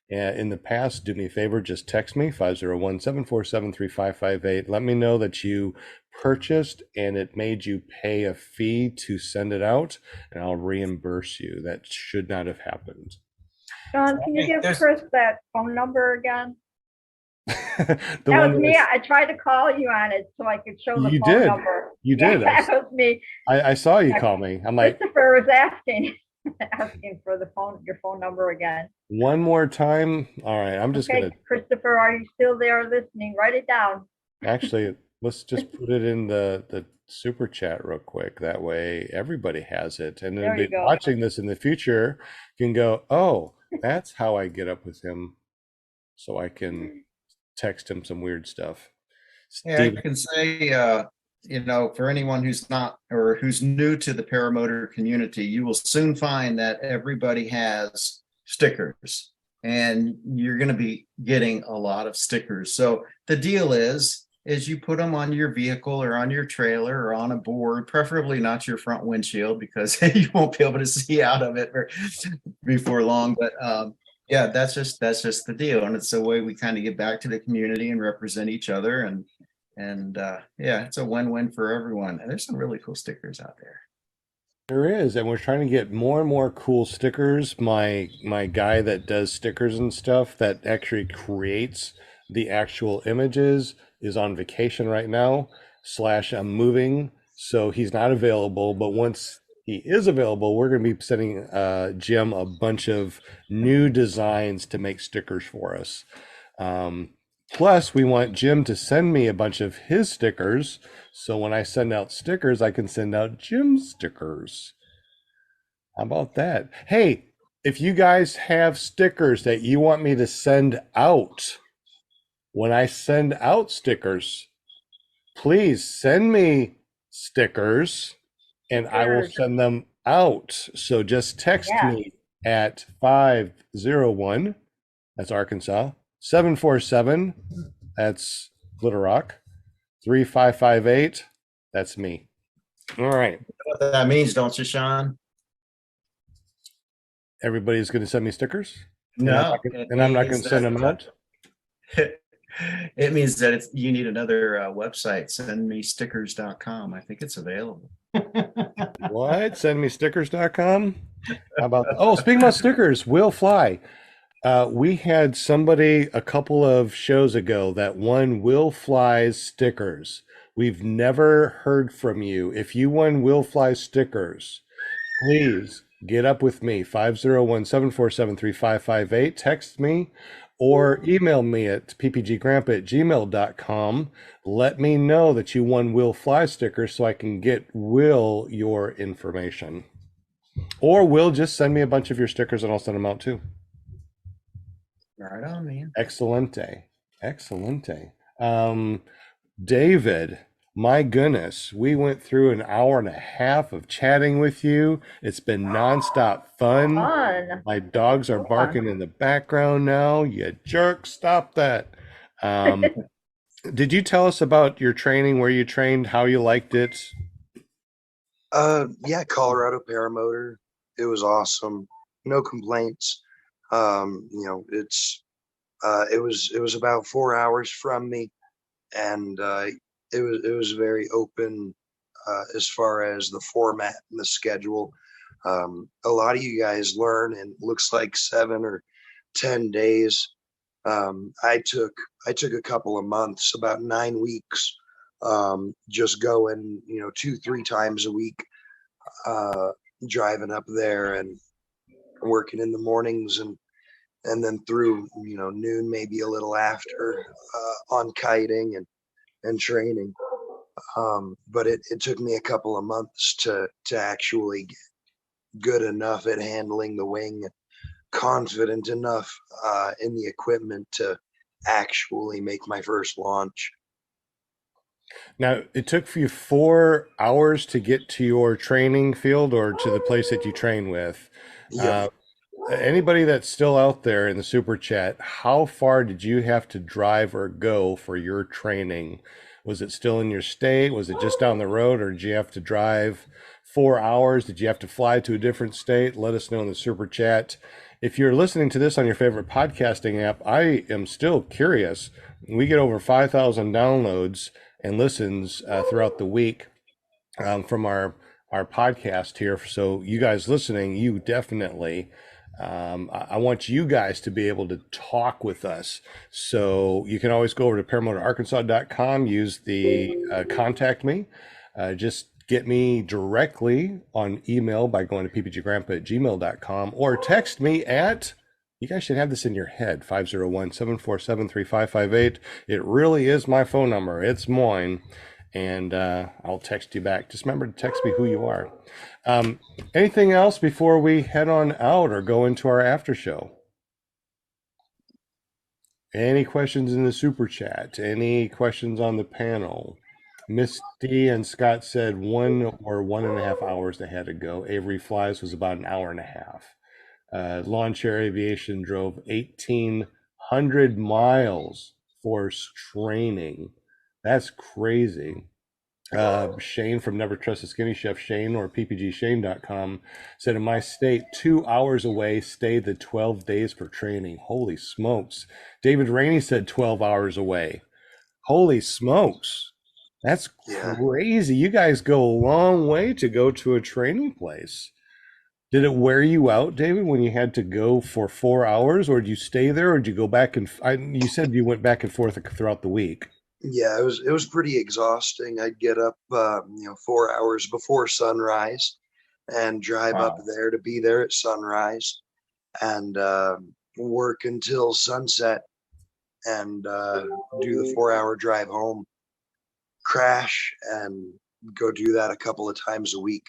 in the past, do me a favor, just text me 501-747-3558. Let me know that you purchased and it made you pay a fee to send it out, and I'll reimburse you. That should not have happened. John, can you give Chris that phone number again? The That one was me. I tried to call you on it so I could show the You phone did. number. You did. That was me. I saw you call me. I'm like, Christopher was asking for your phone number again. one more time. All right, I'm just gonna Christopher, are you still there listening? Write it down. actually let's just put it in the super chat real quick. That way everybody has it, and There you then go. watching this in the future can go, oh, that's how I get up with him, so I can text him some weird stuff. Yeah, I can say, for anyone who's not or who's new to the paramotor community, you will soon find that everybody has stickers, and you're going to be getting a lot of stickers. So the deal is you put them on your vehicle or on your trailer or on a board, preferably not your front windshield because you won't be able to see out of it before long. But yeah, that's just the deal, and it's a way we kind of get back to the community and represent each other, and yeah, it's a win-win for everyone. And there's some really cool stickers out there. There is, and we're trying to get more and more cool stickers. My guy that does stickers and stuff that actually creates the actual images is on vacation right now / I'm moving, so he's not available. But once he is available, we're going to be sending Jim a bunch of new designs to make stickers for us. Plus, we want Jim to send me a bunch of his stickers. So when I send out stickers, I can send out Jim's stickers. How about that? Hey, if you guys have stickers that you want me to send out, when I send out stickers, please send me stickers and I will send them out. So just text me at 501, that's Arkansas, 747, that's Little Rock, 3558, that's me. All right. What that means, don't you, Sean? Everybody's going to send me stickers? No. And I'm not going to send them out? It means that you need another website, sendmestickers.com. I think it's available. What? Sendmestickers.com? How about that? Oh, speaking about stickers, Will Fly. We had somebody a couple of shows ago that won Will Fly's stickers. We've never heard from you. If you won Will Fly stickers, please get up with me, 501-747-3558. Text me or email me at ppggrandpa@gmail.com. Let me know that you won Will Fly stickers so I can get Will your information. Or Will, just send me a bunch of your stickers and I'll send them out too. Right on, man. Excelente. Excelente. David, my goodness, we went through an hour and a half of chatting with you. It's been nonstop fun. My dogs are barking in the background now. You jerk, stop that. Did you tell us about your training, where you trained, how you liked it? Yeah, Colorado Paramotor. It was awesome. No complaints. It was about 4 hours from me, and it was very open as far as the format and the schedule. A lot of you guys learn in looks like 7 or 10 days. I took a couple of months, about 9 weeks, just going 2-3 times a week, driving up there and working in the mornings and then through noon, maybe a little after, on kiting and training. But it took me a couple of months to actually get good enough at handling the wing, confident enough in the equipment to actually make my first launch. Now, it took you 4 hours to get to your training field or to the place that you train with. Yeah. Anybody that's still out there in the super chat, how far did you have to drive or go for your training? Was it still in your state? Was it just down the road, or did you have to drive 4 hours? Did you have to fly to a different state? Let us know in the super chat. If you're listening to this on your favorite podcasting app, I am still curious. We get over 5,000 downloads and listens throughout the week from our podcast here. So you guys listening, you definitely, I want you guys to be able to talk with us. So you can always go over to paramotorarkansas.com, use the contact me. Just get me directly on email by going to ppggrandpa@gmail.com or text me at, you guys should have this in your head, 501-747-3558. It really is my phone number. It's mine. And I'll text you back. Just remember to text me who you are. Anything else before we head on out or go into our after show? Any questions in the super chat? Any questions on the panel? Misty and Scott said 1 or 1.5 hours they had to go. Avery Flies was about an hour and a half. Lawn Chair Aviation drove 1,800 miles for training. That's crazy. Shane from Never Trust a Skinny Chef, Shane, or ppgshane.com, said in my state, 2 hours away, stayed the 12 days for training. Holy smokes. David Rainey said 12 hours away. Holy smokes. That's crazy. You guys go a long way to go to a training place. Did it wear you out, David, when you had to go for 4 hours, or did you stay there, or did you go back and you said you went back and forth throughout the week? Yeah, it was pretty exhausting. I'd get up 4 hours before sunrise, and drive up there to be there at sunrise and work until sunset and do the 4-hour drive home, crash, and go do that a couple of times a week.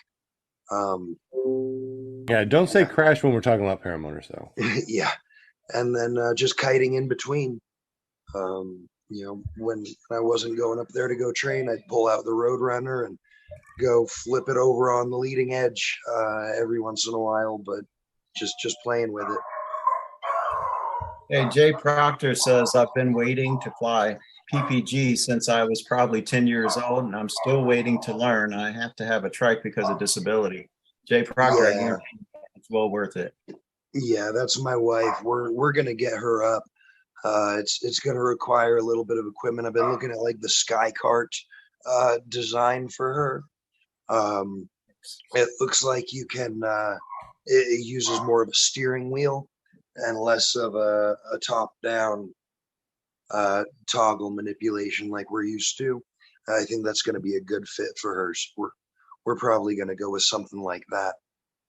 Yeah, don't say crash when we're talking about paramotors, though. Yeah, and then just kiting in between. When I wasn't going up there to go train, I'd pull out the Roadrunner and go flip it over on the leading edge every once in a while, but just playing with it. Hey, Jay Proctor says, I've been waiting to fly PPG since I was probably 10 years old, and I'm still waiting to learn. I have to have a trike because of disability. Jay Proctor, I guarantee it's well worth it. Yeah, that's my wife. We're gonna get her up. It's gonna require a little bit of equipment. I've been looking at like the Sky Cart design for her. It looks like you can. It uses more of a steering wheel and less of a top-down toggle manipulation like we're used to. I think that's going to be a good fit for her. So we're probably going to go with something like that.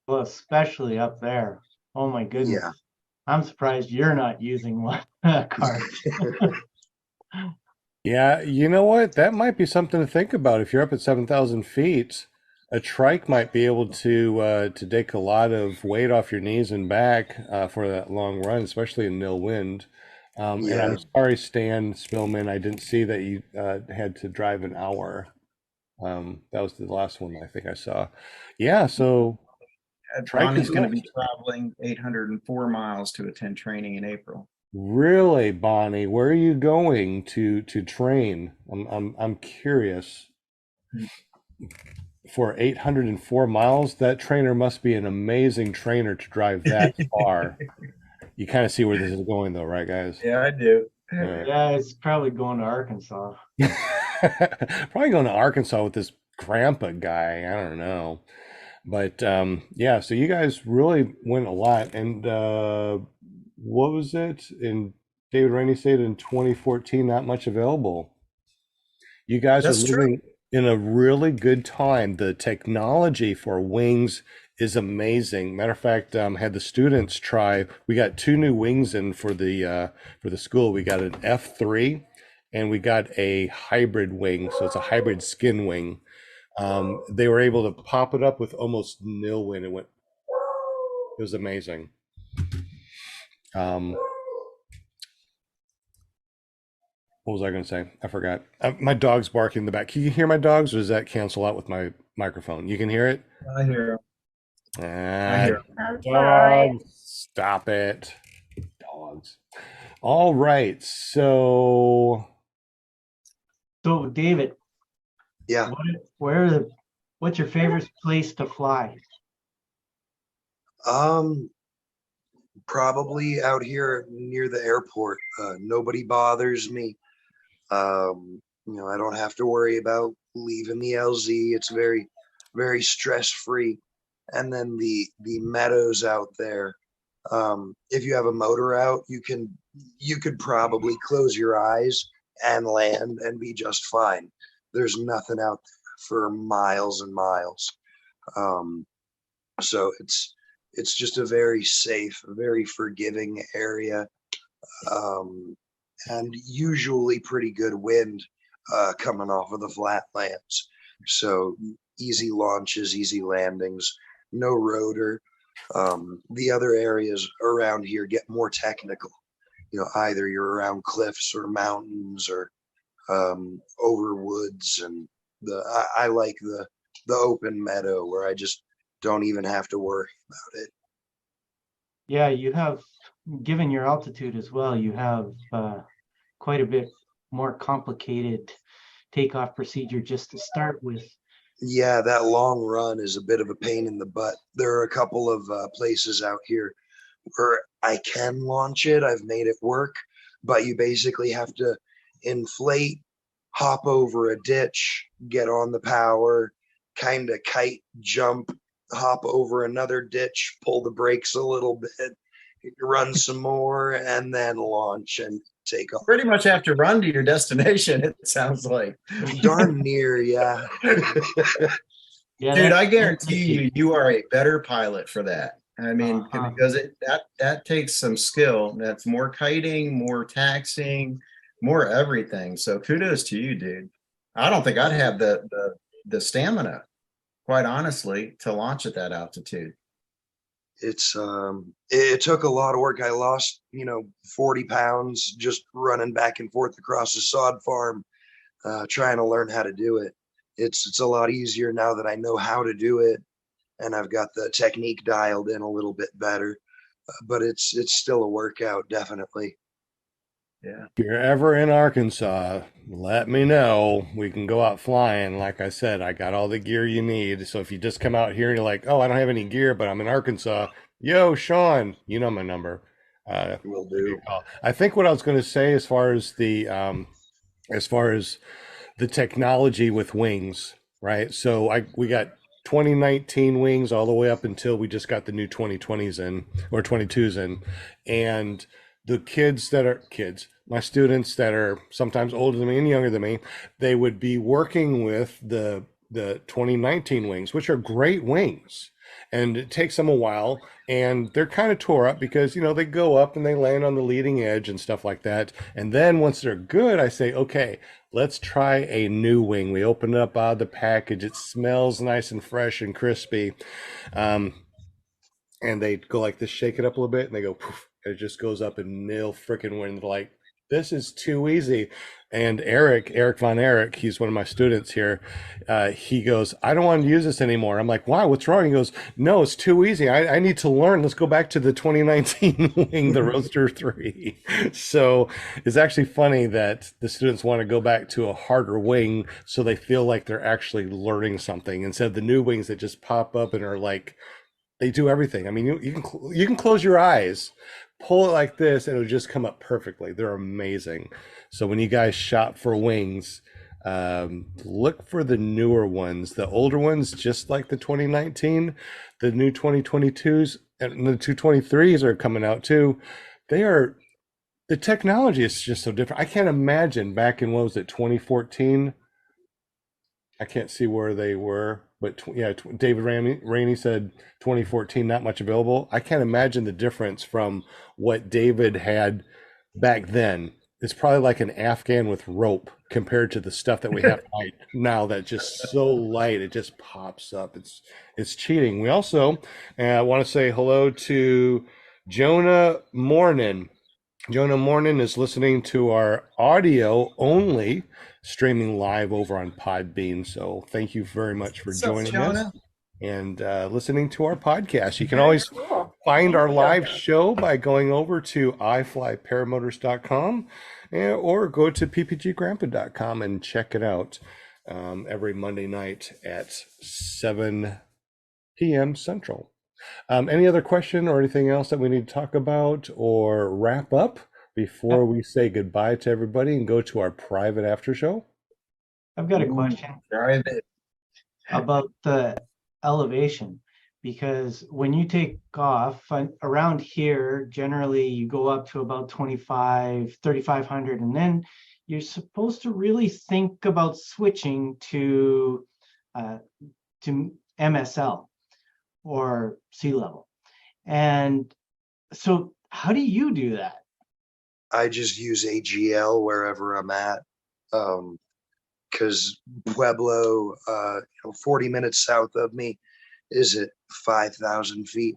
Well, especially up there. Oh my goodness. Yeah. I'm surprised you're not using one card. Yeah, you know what? That might be something to think about. If you're up at 7,000 feet, a trike might be able to take a lot of weight off your knees and back for that long run, especially in nil wind. And I'm sorry, Stan Spillman, I didn't see that you had to drive an hour. That was the last one I think I saw. Yeah, so Trike is going to be traveling 804 miles to attend training in April. Really, Bonnie, where are you going to train? I'm curious. For 804 miles, that trainer must be an amazing trainer to drive that far. You kind of see where this is going, though, right, guys? Yeah, I do. Yeah, it's probably going to Arkansas. Probably going to Arkansas with this grandpa guy. I don't know. But yeah, so you guys really went a lot. And what was it? In David Rainey said in 2014, not much available. You guys are living in a really good time. The technology for wings is amazing. Matter of fact, had the students try. We got 2 new wings in for the school. We got an F3, and we got a hybrid wing. So it's a hybrid skin wing. They were able to pop it up with almost nil wind. It was amazing. What was I going to say? I forgot. My dog's barking in the back. Can you hear my dogs, or does that cancel out with my microphone? You can hear it? I hear him. I hear him. Dogs, stop it. Dogs. All right. So David. Yeah. What's your favorite place to fly? Probably out here near the airport. Nobody bothers me. I don't have to worry about leaving the LZ. It's very, very stress-free. And then the meadows out there. If you have a motor out, you could probably close your eyes and land and be just fine. There's nothing out there for miles and miles. So it's just a very safe, very forgiving area, and usually pretty good wind coming off of the flatlands. So easy launches, easy landings, no rotor. The other areas around here get more technical. Either you're around cliffs or mountains or over woods, and I like the open meadow where I just don't even have to worry about it. Yeah, you have, given your altitude as well, you have quite a bit more complicated takeoff procedure just to start with. Yeah, that long run is a bit of a pain in the butt. There are a couple of places out here where I can launch it. I've made it work, but you basically have to inflate, hop over a ditch, get on the power, kind of kite, jump, hop over another ditch, pull the brakes a little bit, run some more, and then launch and take off. Pretty much have to run to your destination, it sounds like. Darn near, yeah. Yeah, Dude, I that's guarantee tricky. you are a better pilot for that. I mean, Uh-huh. because that takes some skill. That's more kiting, more taxing, more everything. So kudos to you, dude. I don't think I'd have the stamina, quite honestly, to launch at that altitude. It took a lot of work. I lost 40 pounds just running back and forth across a sod farm, trying to learn how to do it. It's a lot easier now that I know how to do it, and I've got the technique dialed in a little bit better. But it's still a workout, definitely. Yeah. If you're ever in Arkansas, let me know. We can go out flying. Like I said, I got all the gear you need. So if you just come out here and you're like, oh, I don't have any gear, but I'm in Arkansas. Yo, Sean, you know my number. Will Give me do. a call. I think what I was going to say as far as the technology with wings, right? So we got 2019 wings all the way up until we just got the new 2020s in or 22s in, and the kids, my students that are sometimes older than me and younger than me, they would be working with the 2019 wings, which are great wings. And it takes them a while, and they're kind of tore up because they go up and they land on the leading edge and stuff like that. And then once they're good, I say, okay, let's try a new wing. We open it up out of the package. It smells nice and fresh and crispy. Um, and they go like this, shake it up a little bit, and they go poof, and it just goes up in nil freaking wind. Like, this is too easy. And Eric Von Erich, he's one of my students here. He goes, I don't want to use this anymore. I'm like, why? What's wrong? He goes, no, it's too easy. I need to learn. Let's go back to the 2019 wing, the Roadster 3. So it's actually funny that the students want to go back to a harder wing so they feel like they're actually learning something instead of the new wings that just pop up and are like, they do everything. I mean, you can close your eyes, pull it like this, and it'll just come up perfectly. They're amazing. So when you guys shop for wings, look for the newer ones. The older ones, just like the 2019, the new 2022s, and the 223s are coming out too. The technology is just so different. I can't imagine back in, what was it, 2014? I can't see where they were, but David Rainey said 2014, not much available. I can't imagine the difference from what David had back then. It's probably like an Afghan with rope compared to the stuff that we have right now that's just so light, it just pops up. It's cheating. We also want to say hello to Jonah Mornin. Jonah Mornin is listening to our audio only, streaming live over on Podbean. So thank you very much for What's up, joining us Jonah? and listening to our podcast. You can always Cool. find our Thanks, live Jonah. show by going over to iflyparamotors.com or go to ppggrandpa.com and check it out every Monday night at 7 p.m. Central. Any other question or anything else that we need to talk about or wrap up before we say goodbye to everybody and go to our private after show? I've got a question Private. about the elevation, because when you take off around here, generally you go up to about 3,500, and then you're supposed to really think about switching to MSL or sea level. And so how do you do that? I just use AGL wherever I'm at. Because Pueblo, 40 minutes south of me, is at 5,000 feet.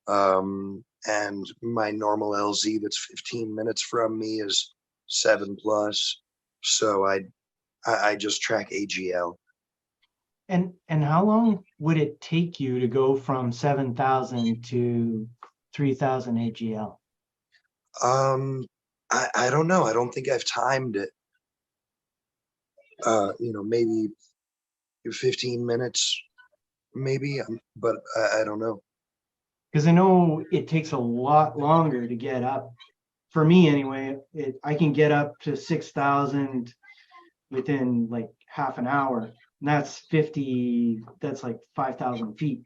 And my normal LZ that's 15 minutes from me is 7+. So I just track AGL. And how long would it take you to go from 7,000 to 3,000 AGL? I don't know. I don't think I've timed it. Maybe 15 minutes, maybe, but I don't know. Because I know it takes a lot longer to get up. For me, anyway, I can get up to 6,000 within like half an hour. And that's like 5,000 feet.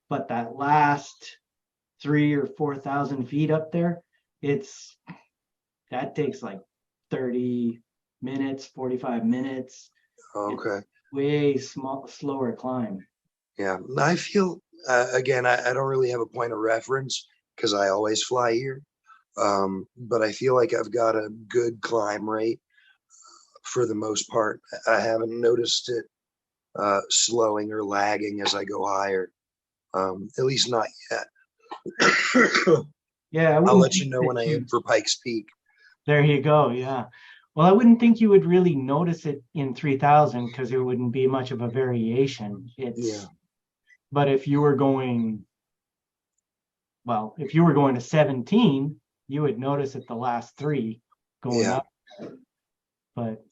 But that last 3,000 or 4,000 feet up there, that takes like 30 minutes, 45 minutes. Okay. Way slower climb. Yeah, I feel again, I don't really have a point of reference because I always fly here. But I feel like I've got a good climb rate for the most part. I haven't noticed it slowing or lagging as I go higher. At least not yet. Yeah, I I'll wouldn't let you think know that when I aim for Pikes Peak. There you go. Yeah. Well, I wouldn't think you would really notice it in 3000 because there wouldn't be much of a variation. Yeah. But if you were going, well, if you were going to 17, you would notice it the last three going Yeah. up. But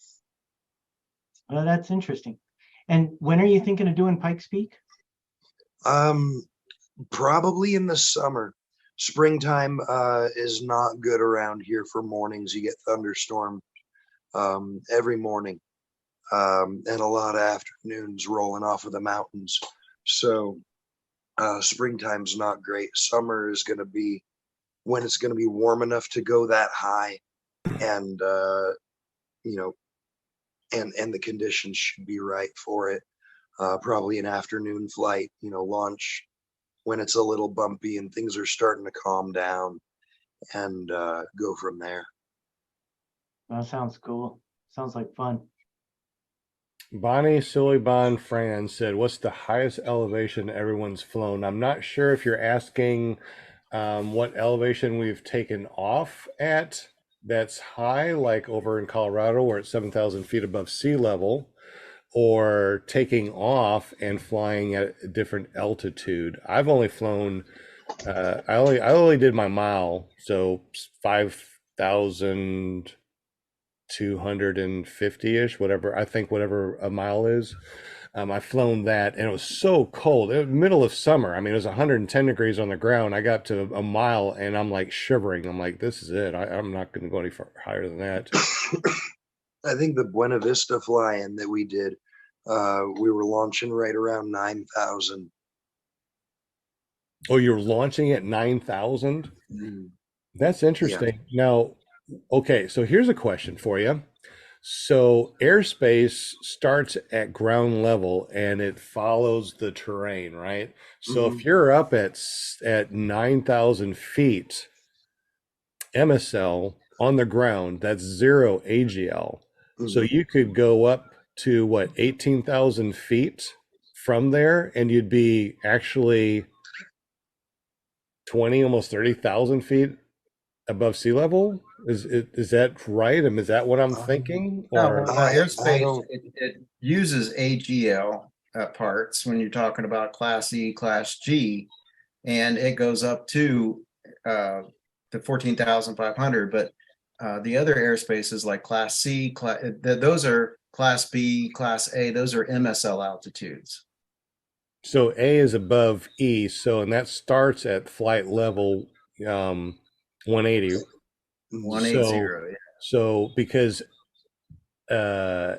well, that's interesting. And when are you thinking of doing Pikes Peak? Probably in the summer. Springtime is not good around here for mornings. You get thunderstorm every morning, and a lot of afternoons rolling off of the mountains. So springtime's not great. Summer is going to be when it's going to be warm enough to go that high, and you know, and the conditions should be right for it. Probably an afternoon flight, launch when it's a little bumpy and things are starting to calm down, and go from there. That sounds cool. Sounds like fun. Bonnie Sullivan Fran said, "What's the highest elevation everyone's flown?" I'm not sure if you're asking what elevation we've taken off at that's high, like over in Colorado, where it's 7,000 feet above sea level, or taking off and flying at a different altitude. I've only flown. I only did my mile, so 5,250-ish, whatever. I think whatever a mile is. I've flown that, and it was so cold. It was middle of summer. I mean, it was 110 degrees on the ground. I got to a mile, and I'm like shivering. I'm like, this is it. I'm not going to go any higher than that. I think the Buena Vista fly-in that we did, we were launching right around 9,000. Oh, you're launching at 9,000? Mm. That's interesting. Now, okay, so here's a question for you. So airspace starts at ground level and it follows the terrain, right? So if you're up at 9,000 feet MSL on the ground, that's 0 AGL. So you could go up to what, 18,000 feet from there, and you'd be actually 20, almost 30,000 feet above sea level. Is that right? I mean, is that what I'm thinking? No, Or airspace, it uses AGL parts when you're talking about Class E, Class G, and it goes up to the 14,500. But the other airspaces like Class C, those are Class B, Class A. Those are MSL altitudes. so A is above E, and that starts at flight level 180. 180, yeah. So because A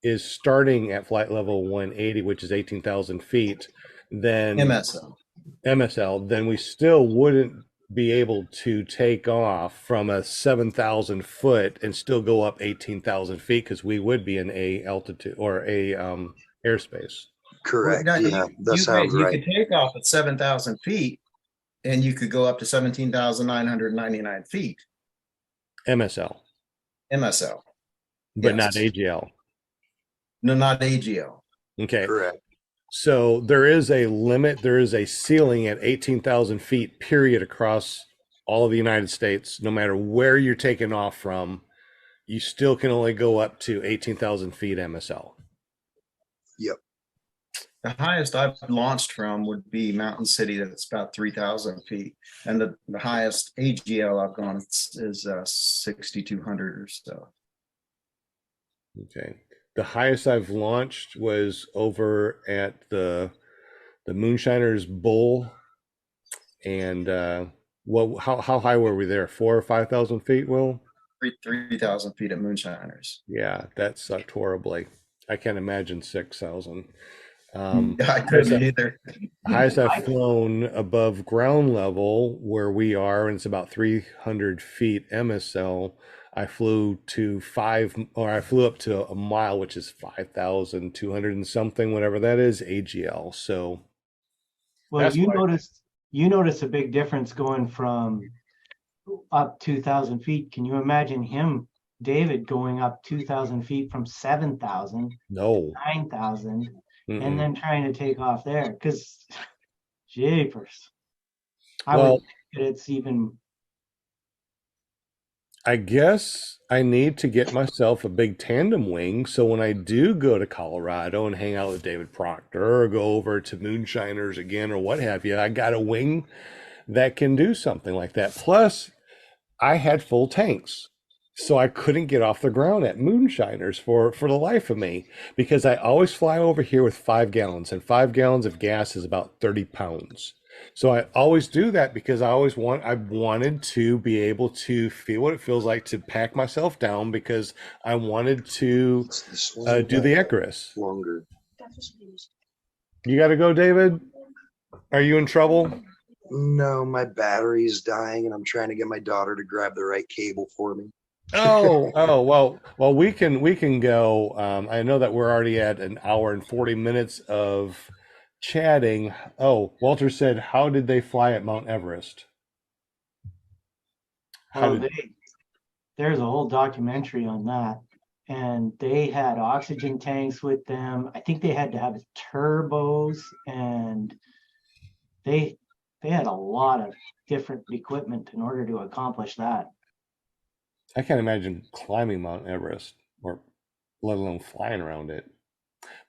is starting at flight level 180, which is 18,000 feet, then MSL, then we still wouldn't be able to take off from a 7,000 foot and still go up 18,000 feet because we would be in A altitude or A airspace. Correct. Well, yeah, that sounds right. You could take off at 7,000 feet and you could go up to 17,999 feet. MSL. But not AGL. No, not AGL. Okay. Correct. So there is a limit, there is a ceiling at 18,000 feet, period, across all of the United States. No matter where you're taking off from, you still can only go up to 18,000 feet MSL. Yep. The highest I've launched from would be Mountain City, that's about 3,000 feet. And the highest AGL I've gone is 6,200 or so. Okay. The highest I've launched was over at the Moonshiners Bowl. And how high were we there? 4,000 or 5,000 feet, Will? 3,000 feet at Moonshiners. Yeah, that sucked horribly. I can't imagine 6,000. I couldn't either. Highest I've flown above ground level where we are, and it's about 300 feet MSL. I flew up to a mile, which is 5,200 and something, whatever that is, AGL. So Well, that's why. you notice a big difference going from up 2,000 feet. Can you imagine him, David, going up 2,000 feet from 7,000, No. 9,000, and Mm-mm. then trying to take off there? Because, jeepers, I Well, would think it's even. I guess I need to get myself a big tandem wing so when I do go to Colorado and hang out with David Proctor or go over to Moonshiners again or what have you, I got a wing that can do something like that. Plus, I had full tanks. So I couldn't get off the ground at Moonshiners for the life of me because I always fly over here with 5 gallons, and 5 gallons of gas is about 30 pounds. So I always do that because I wanted to be able to feel what it feels like to pack myself down because I wanted to This one do the Icarus. longer. You got to go, David? Are you in trouble? No, my battery is dying, and I'm trying to get my daughter to grab the right cable for me. Oh, well, we can go. I know that we're already at an hour and 40 minutes of chatting. Oh, Walter said, how did they fly at Mount Everest? How Well, did, there's a whole documentary on that. And they had oxygen tanks with them. I think they had to have turbos, and they had a lot of different equipment in order to accomplish that. I can't imagine climbing Mount Everest or let alone flying around it.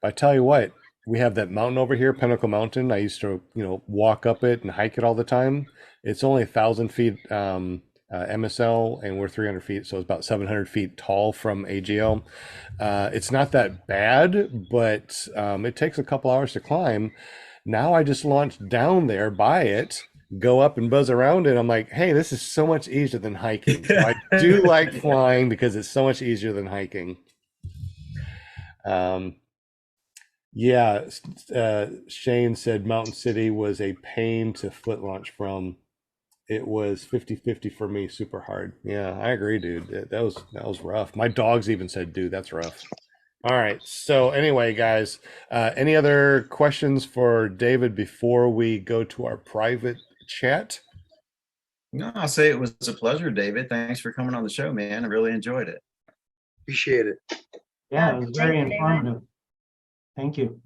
But I tell you what, we have that mountain over here, Pinnacle Mountain. I used to, walk up it and hike it all the time. It's only 1,000 feet MSL, and we're 300 feet, so it's about 700 feet tall from AGL. It's not that bad, but it takes a couple hours to climb. Now I just launched down there by it, go up and buzz around it. I'm like, hey, this is so much easier than hiking. So I do like flying because it's so much easier than hiking. Yeah, Shane said Mountain City was a pain to foot launch from. It was 50-50 for me, super hard. Yeah, I agree, dude. That was rough. My dogs even said, dude, that's rough. All right. So anyway, guys, any other questions for David before we go to our private chat? No, I'll say it was a pleasure, David. Thanks for coming on the show, man. I really enjoyed it. Appreciate it. Yeah, it was very Thank you, David. informative. Thank you.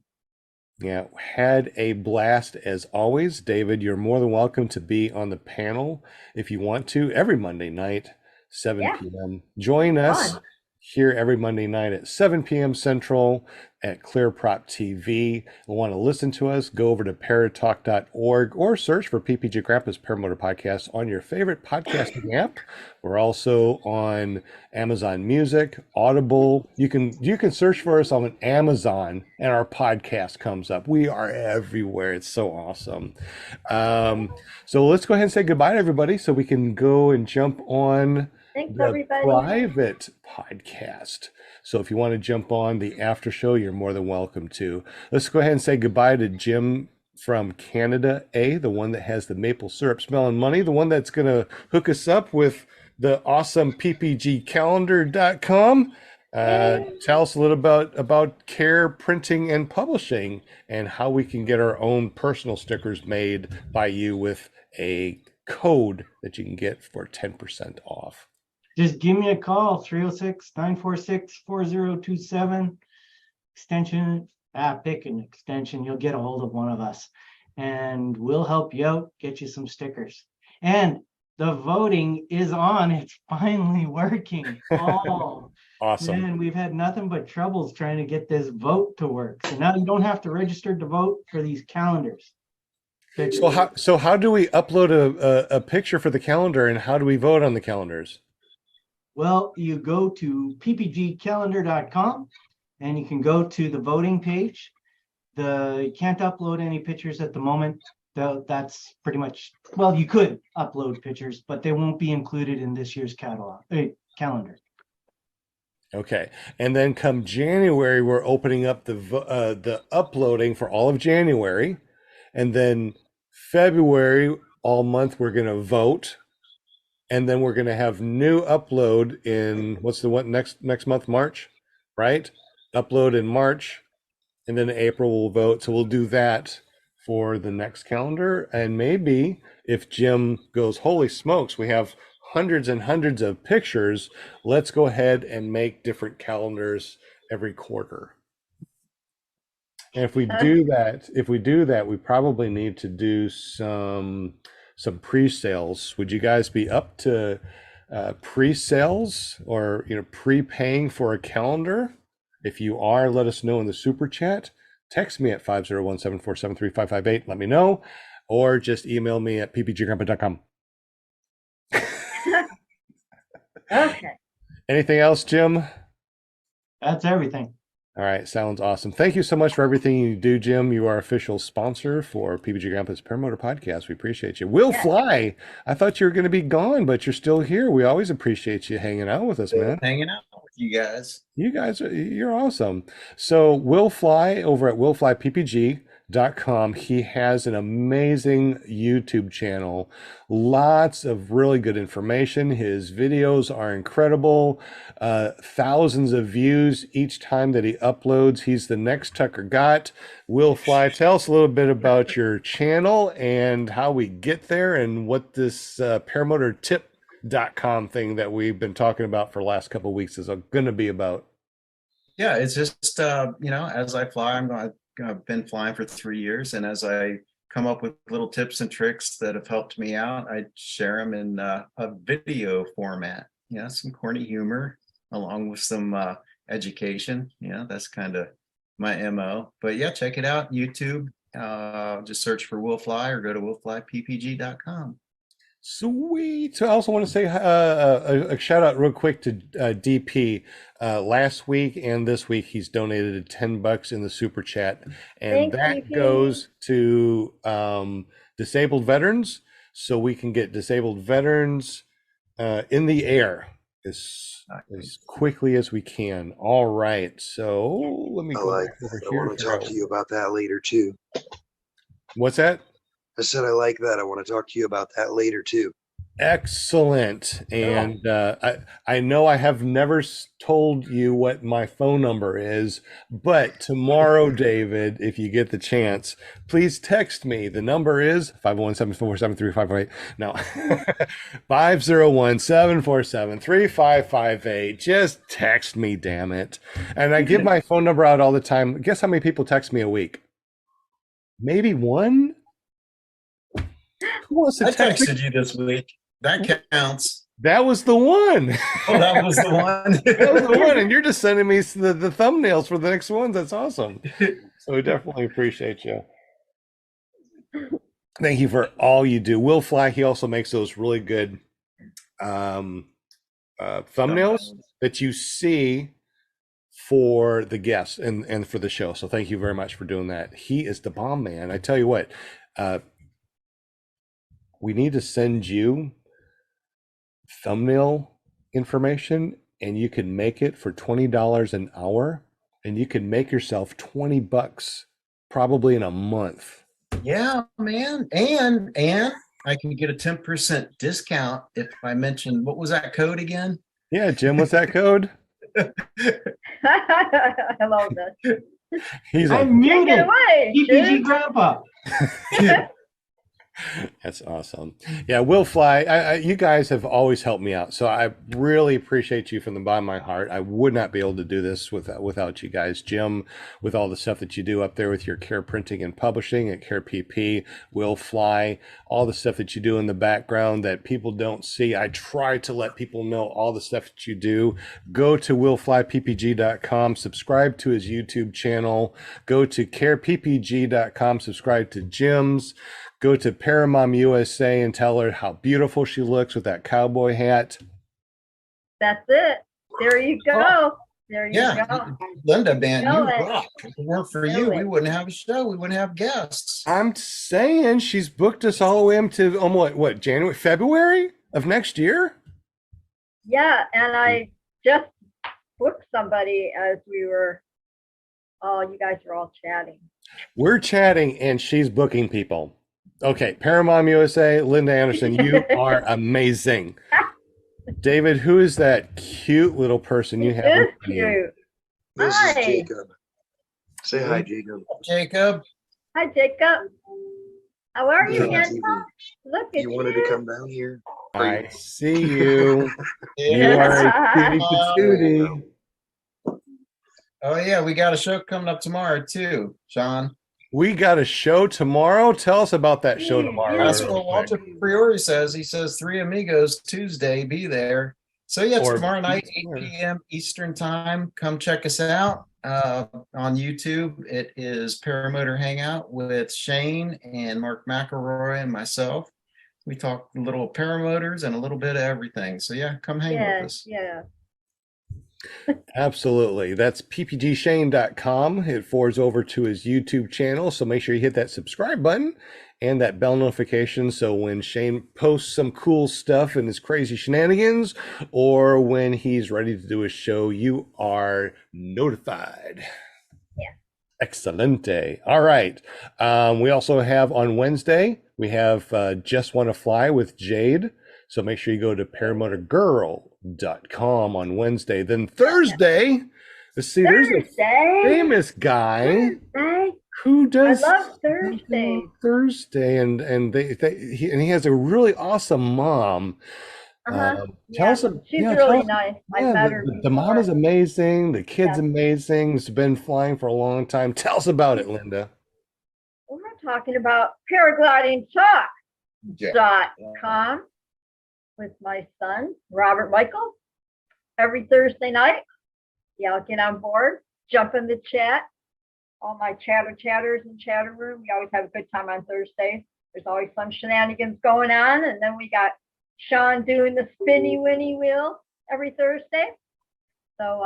Yeah, had a blast as always. David, you're more than welcome to be on the panel if you want to every Monday night, 7 Yeah. p.m. Join us Fun. here every Monday night at 7 p.m. Central at ClearProp TV. Want to listen to us? Go over to paratalk.org or search for PPG Grandpa's Paramotor Podcast on your favorite podcasting app. We're also on Amazon Music, Audible. You can search for us on Amazon and our podcast comes up. We are everywhere. It's so awesome. So let's go ahead and say goodbye to everybody so we can go and jump on Thanks, the everybody. private podcast. So if you want to jump on the after show, you're more than welcome to. Let's go ahead and say goodbye to Jim from Canada, the one that has the maple syrup smelling money, the one that's going to hook us up with the awesome ppgcalendar.com. Tell us a little about Care Printing and Publishing and how we can get our own personal stickers made by you with a code that you can get for 10% off. Just give me a call, 306-946-4027. Extension, pick an extension. You'll get a hold of one of us and we'll help you out, get you some stickers. And the voting is on. It's finally working. Oh, Awesome. man, we've had nothing but troubles trying to get this vote to work. So now you don't have to register to vote for these calendars. So how do we upload a picture for the calendar and how do we vote on the calendars? Well, you go to ppgcalendar.com and you can go to the voting page. You can't upload any pictures at the moment. That's pretty much, well, you could upload pictures, but they won't be included in this year's calendar. Okay. And then come January, we're opening up the uploading for all of January. And then February, all month, we're going to vote. and then we're going to have new upload in what's the one next month, March, right? Upload in March, and then in April we'll vote. So we'll do that for the next calendar, and maybe if Jim goes, holy smokes, we have hundreds and hundreds of pictures, let's go ahead and make different calendars every quarter. And if we do that, we probably need to do some pre-sales. Would you guys be up to pre-sales or prepaying for a calendar? If you are, let us know in the super chat. Text me at 501-747-3558. Let me know, or just email me at ppggrandpa.com. Okay. Anything else, Jim? That's everything. All right, sounds awesome. Thank you so much for everything you do, Jim. You are official sponsor for PPG Grandpa's Paramotor podcast. We appreciate you. Will Fly, I thought you were going to be gone, but you're still here. We always appreciate you hanging out with us, man. Hanging out with you guys. You're awesome. So Will Fly over at willflyppg.com. He has an amazing YouTube channel. Lots of really good information. His videos are incredible. Thousands of views each time that he uploads. He's the next Tucker Gott. Will Fly, tell us a little bit about your channel and how we get there and what this paramotortip.com thing that we've been talking about for the last couple of weeks is going to be about. Yeah, it's just as I fly, I've been flying for 3 years, and as I come up with little tips and tricks that have helped me out, I share them in a video format. Some corny humor along with some education. That's kind of my MO. But yeah, check it out, YouTube. Just search for Will Fly or go to willflyppg.com. Sweet. So I also want to say a shout out real quick to DP. Last week and this week, he's donated $10 in the super chat, and Thanks, that DP. goes to disabled veterans, so we can get disabled veterans in the air as quickly as we can. All right. So let me I go like back over that. I here. want to talk to you about that later too. What's that? I said I like that. I want to talk to you about that later too. Excellent. And I know I have never told you what my phone number is, but tomorrow, David, if you get the chance, please text me. The number is 501-747-3558. No, 501-747-3558. Just text me, damn it. And I give my phone number out all the time. Guess how many people text me a week? Maybe one? Who wants to I text me? texted you this week. That counts. That was the one. Oh, that was the one. That was the one, and you're just sending me the thumbnails for the next ones. That's awesome. So we definitely appreciate you. Thank you for all you do. Will Fly, he also makes those really good thumbnails that you see for the guests and for the show. So thank you very much for doing that. He is the bomb, man. I tell you what, we need to send you thumbnail information, and you can make it for $20 an hour, and you can make yourself $20 probably in a month. Yeah, man. And I can get a 10% discount if I mention, what was that code again? Yeah, Jim, what's that code? I love that. He's I'm like, Take it muted. away, PPG Jim. Grandpa. that's awesome. Yeah, Will Fly, you guys have always helped me out. So I really appreciate you from the bottom of my heart. I would not be able to do this without you guys. Jim, with all the stuff that you do up there with your Care Printing and Publishing at Care PP, Will Fly, all the stuff that you do in the background that people don't see. I try to let people know all the stuff that you do. Go to willflyppg.com, subscribe to his YouTube channel, go to careppg.com, subscribe to Jim's. Go to Paramom USA and tell her how beautiful she looks with that cowboy hat. That's it. There you go. There you Yeah, go. Linda, man, Know you it. rock. If it weren't for Know you, it. we wouldn't have a show. We wouldn't have guests. I'm saying she's booked us all the way up to almost what, January, February of next year? Yeah, and I just booked somebody as we were. Oh, you guys are all chatting. We're chatting and she's booking people. Okay, Paramount USA, Linda Anderson, you are amazing. David, who is that cute little person you It have in is front of you? cute. This Hi. is Jacob. Say hi, Jacob. Jacob. Hi, Jacob. How are you, Yeah, handsome? Look at You wanted to come down here? I see you. You Yes. are a cutie patootie. Oh yeah, we got a show coming up tomorrow too, Sean. We got a show tomorrow. Tell us about that show tomorrow. That's real what quick. Walter Priori says. He says Three Amigos Tuesday, be there. So yeah, Or- tomorrow night, 8 p.m. Eastern time. Come check us out on YouTube. It is Paramotor Hangout with Shane and Mark McElroy and myself. We talk a little paramotors and a little bit of everything. So yeah, come hang with us. Yeah. Absolutely. That's ppgshane.com. It forwards over to his YouTube channel. So make sure you hit that subscribe button and that bell notification. So when Shane posts some cool stuff and his crazy shenanigans, or when he's ready to do a show, you are notified. Yeah. Excelente. All right. We also have on Wednesday, we have Just Want to Fly with Jade. So make sure you go to paramotorgirl.com on Wednesday. Then Thursday, let's see, there's a Thursday. famous guy Thursday. who does I love Thursdays. Thursday, and he has a really awesome mom. Uh-huh. Tell us, She's tell really us- nice. I yeah, met her the mom is before. amazing. The kid's Yeah. amazing. It's been flying for a long time. Tell us about it, Linda. We're talking about paraglidingtalk.com with my son, Robert Michael, every Thursday night. Yeah, I'll get on board, jump in the chat. All my chatters in chatter room. We always have a good time on Thursdays. There's always some shenanigans going on. And then we got Sean doing the spinny winny wheel every Thursday. So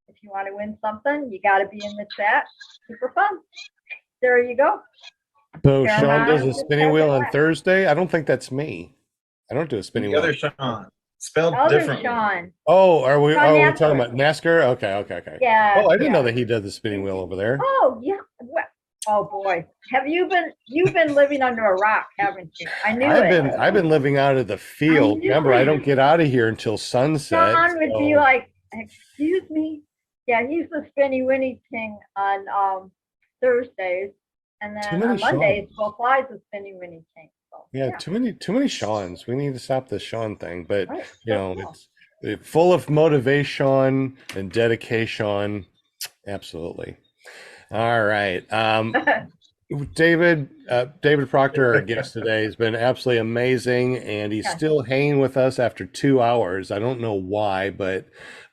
if you want to win something, you got to be in the chat. Super fun. There you go. So Yeah, Sean does a just spinning has wheel it on wet. Thursday. I don't think that's me. I don't do a spinning The wheel. other Sean, spelled Other differently. Sean. Oh, are we? Sean Oh, we're NASCAR. talking about NASCAR. Okay. Yeah. Oh, I didn't know yeah. that he does the spinning wheel over there. Oh yeah. Well, oh boy. Have you've been living under a rock, haven't you? I knew it. I've been living out of the field. knew Remember, I it. don't get out of here until sunset. Sean would be so- like, excuse me. Yeah, he's the spinny winny king on Thursdays. And Too then many on Mondays, Seans. Bo Fly's the spinny winny king. So, Yeah, too many Seans. We need to stop the Sean thing. But Right. you know, it's full of motivation and dedication. Absolutely. All right. David Proctor, our guest today, has been absolutely amazing, and he's Yeah. still hanging with us after 2 hours. I don't know why, but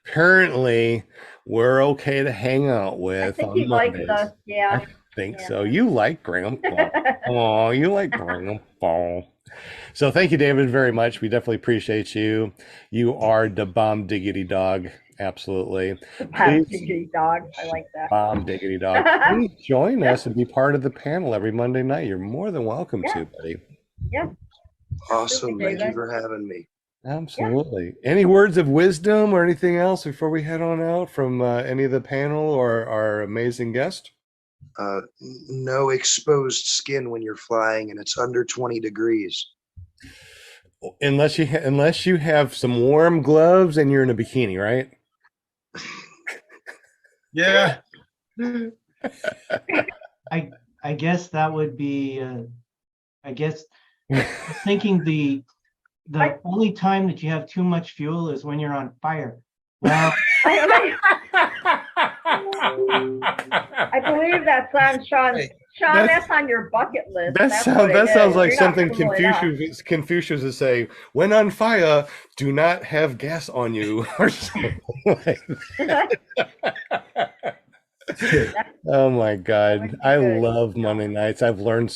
apparently we're okay to hang out I with think on he likes Mondays. us. Yeah. I think Yeah. so. You like Grandpa. Oh, you like Grandpa. So thank you, David, very much. We definitely appreciate you. You are the bomb diggity dog. Absolutely. Please- Diggity dog. I like that. Bomb diggity dog. Please join us and be part of the panel every Monday night. You're more than welcome to, buddy. Awesome. Thank you David. for having me. Absolutely. Any words of wisdom or anything else before we head on out from any of the panel or our amazing guest? No exposed skin when you're flying, and it's under 20 degrees. Unless you have some warm gloves and you're in a bikini, right? Yeah. I guess that would be, I guess, thinking the only time that you have too much fuel is when you're on fire. Well, I believe that's on Sean. Hey, Sean, that's- that's on your bucket list. That That's sounds what it sounds is. like You're not something fooling us. Confucius would say, when on fire, do not have gas on you or something like that. Oh my God. I Good. love Monday nights. I learn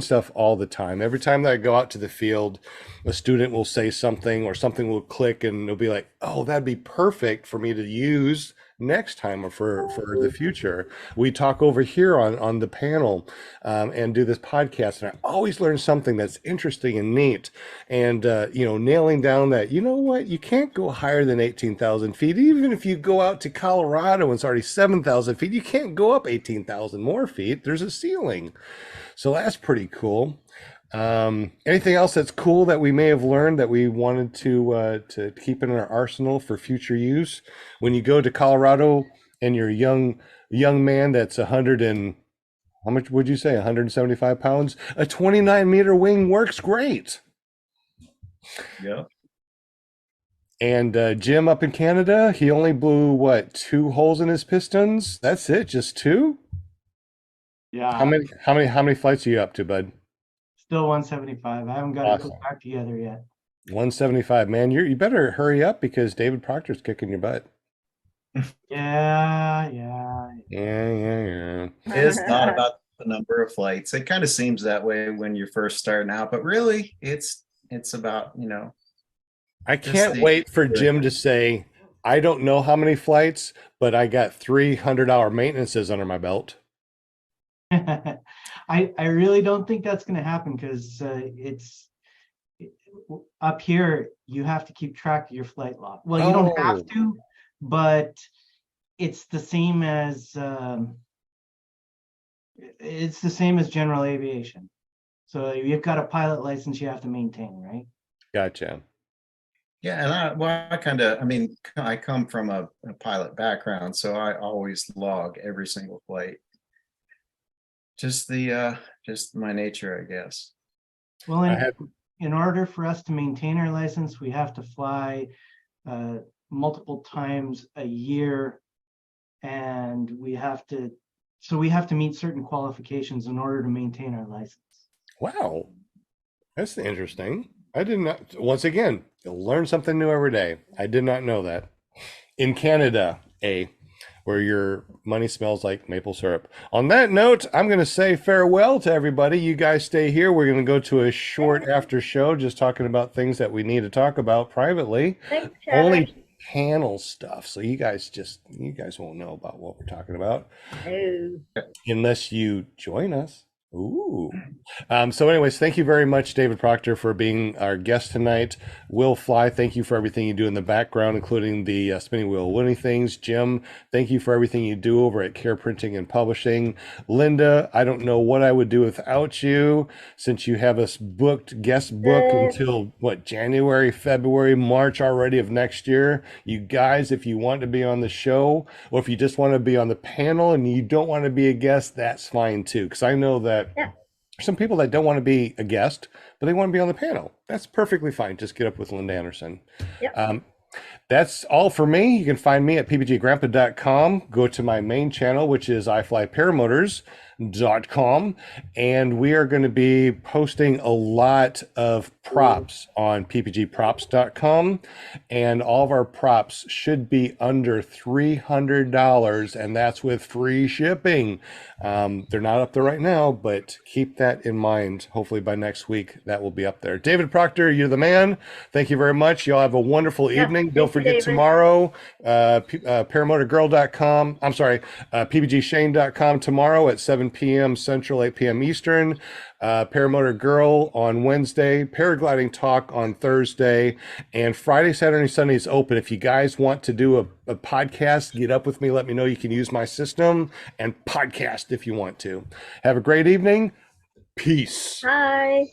stuff all the time. Every time that I go out to the field, a student will say something or something will click and it'll be like, oh, that'd be perfect for me to use next time or for the future. We talk over here on the panel and do this podcast, and I always learn something that's interesting and neat. And nailing down that, you know what, you can't go higher than 18,000 feet. Even if you go out to Colorado and it's already 7,000 feet, you can't go up 18,000 more feet. There's a ceiling. So that's pretty cool. Anything else that's cool that we may have learned that we wanted to keep in our arsenal for future use? When you go to Colorado and you're a young man that's 100 and how much would you say? 175 pounds? A 29-meter wing works great. Yeah. And Jim up in Canada, he only blew what, 2 holes in his pistons? That's it, just 2? Yeah. How many flights are you up to, bud? Still 175. I haven't got it Awesome. put back together yet. 175, man. You better hurry up because David Proctor's kicking your butt. Yeah. Yeah. It's not about the number of flights. It kind of seems that way when you're first starting out, but really it's about, I can't wait for Jim to say, I don't know how many flights, but I got 300-hour maintenances under my belt. I really don't think that's going to happen because up here you have to keep track of your flight log. Well, you don't have to, but it's the same as general aviation. So you've got a pilot license you have to maintain, right? Gotcha. Yeah, and I come from a pilot background, so I always log every single flight. Just my nature, I guess. Well, in order for us to maintain our license, we have to fly multiple times a year, and we have to meet certain qualifications in order to maintain our license. Wow. That's interesting. I did not, once again, you'll learn something new every day. I did not know that. In Canada, where your money smells like maple syrup. On that note, I'm going to say farewell to everybody. You guys stay here. We're going to go to a short after show, just talking about things that we need to talk about privately. Thanks, Only panel stuff. So you guys won't know about what we're talking about unless you join us. Ooh. So anyways, thank you very much, David Proctor, for being our guest tonight. Will Fly, thank you for everything you do in the background, including the spinning wheel winning things. Jim, thank you for everything you do over at Care Printing and Publishing. Linda, I don't know what I would do without you, since you have us guest book until January, February, March already of next year. You guys, if you want to be on the show, or if you just want to be on the panel and you don't want to be a guest, that's fine too, because I know that some people that don't want to be a guest, but they want to be on the panel. That's perfectly fine. Just get up with Linda Anderson. Yep. That's all for me. You can find me at ppggrandpa.com. Go to my main channel, which is iflyparamotors.com. And we are going to be posting a lot of props on ppgprops.com. And all of our props should be under $300, and that's with free shipping. They're not up there right now, but keep that in mind. Hopefully by next week, that will be up there. David Proctor, you're the man. Thank you very much. Y'all have a wonderful evening. Don't forget tomorrow, paramotorgirl.com. I'm sorry, ppgshane.com tomorrow at 7 p.m. Central, 8 p.m. Eastern. Paramotor Girl on Wednesday, Paragliding Talk on Thursday, and Friday, Saturday, Sunday is open. If you guys want to do a podcast, get up with me. Let me know. You can use my system and podcast if you want to. Have a great evening. Peace. Bye.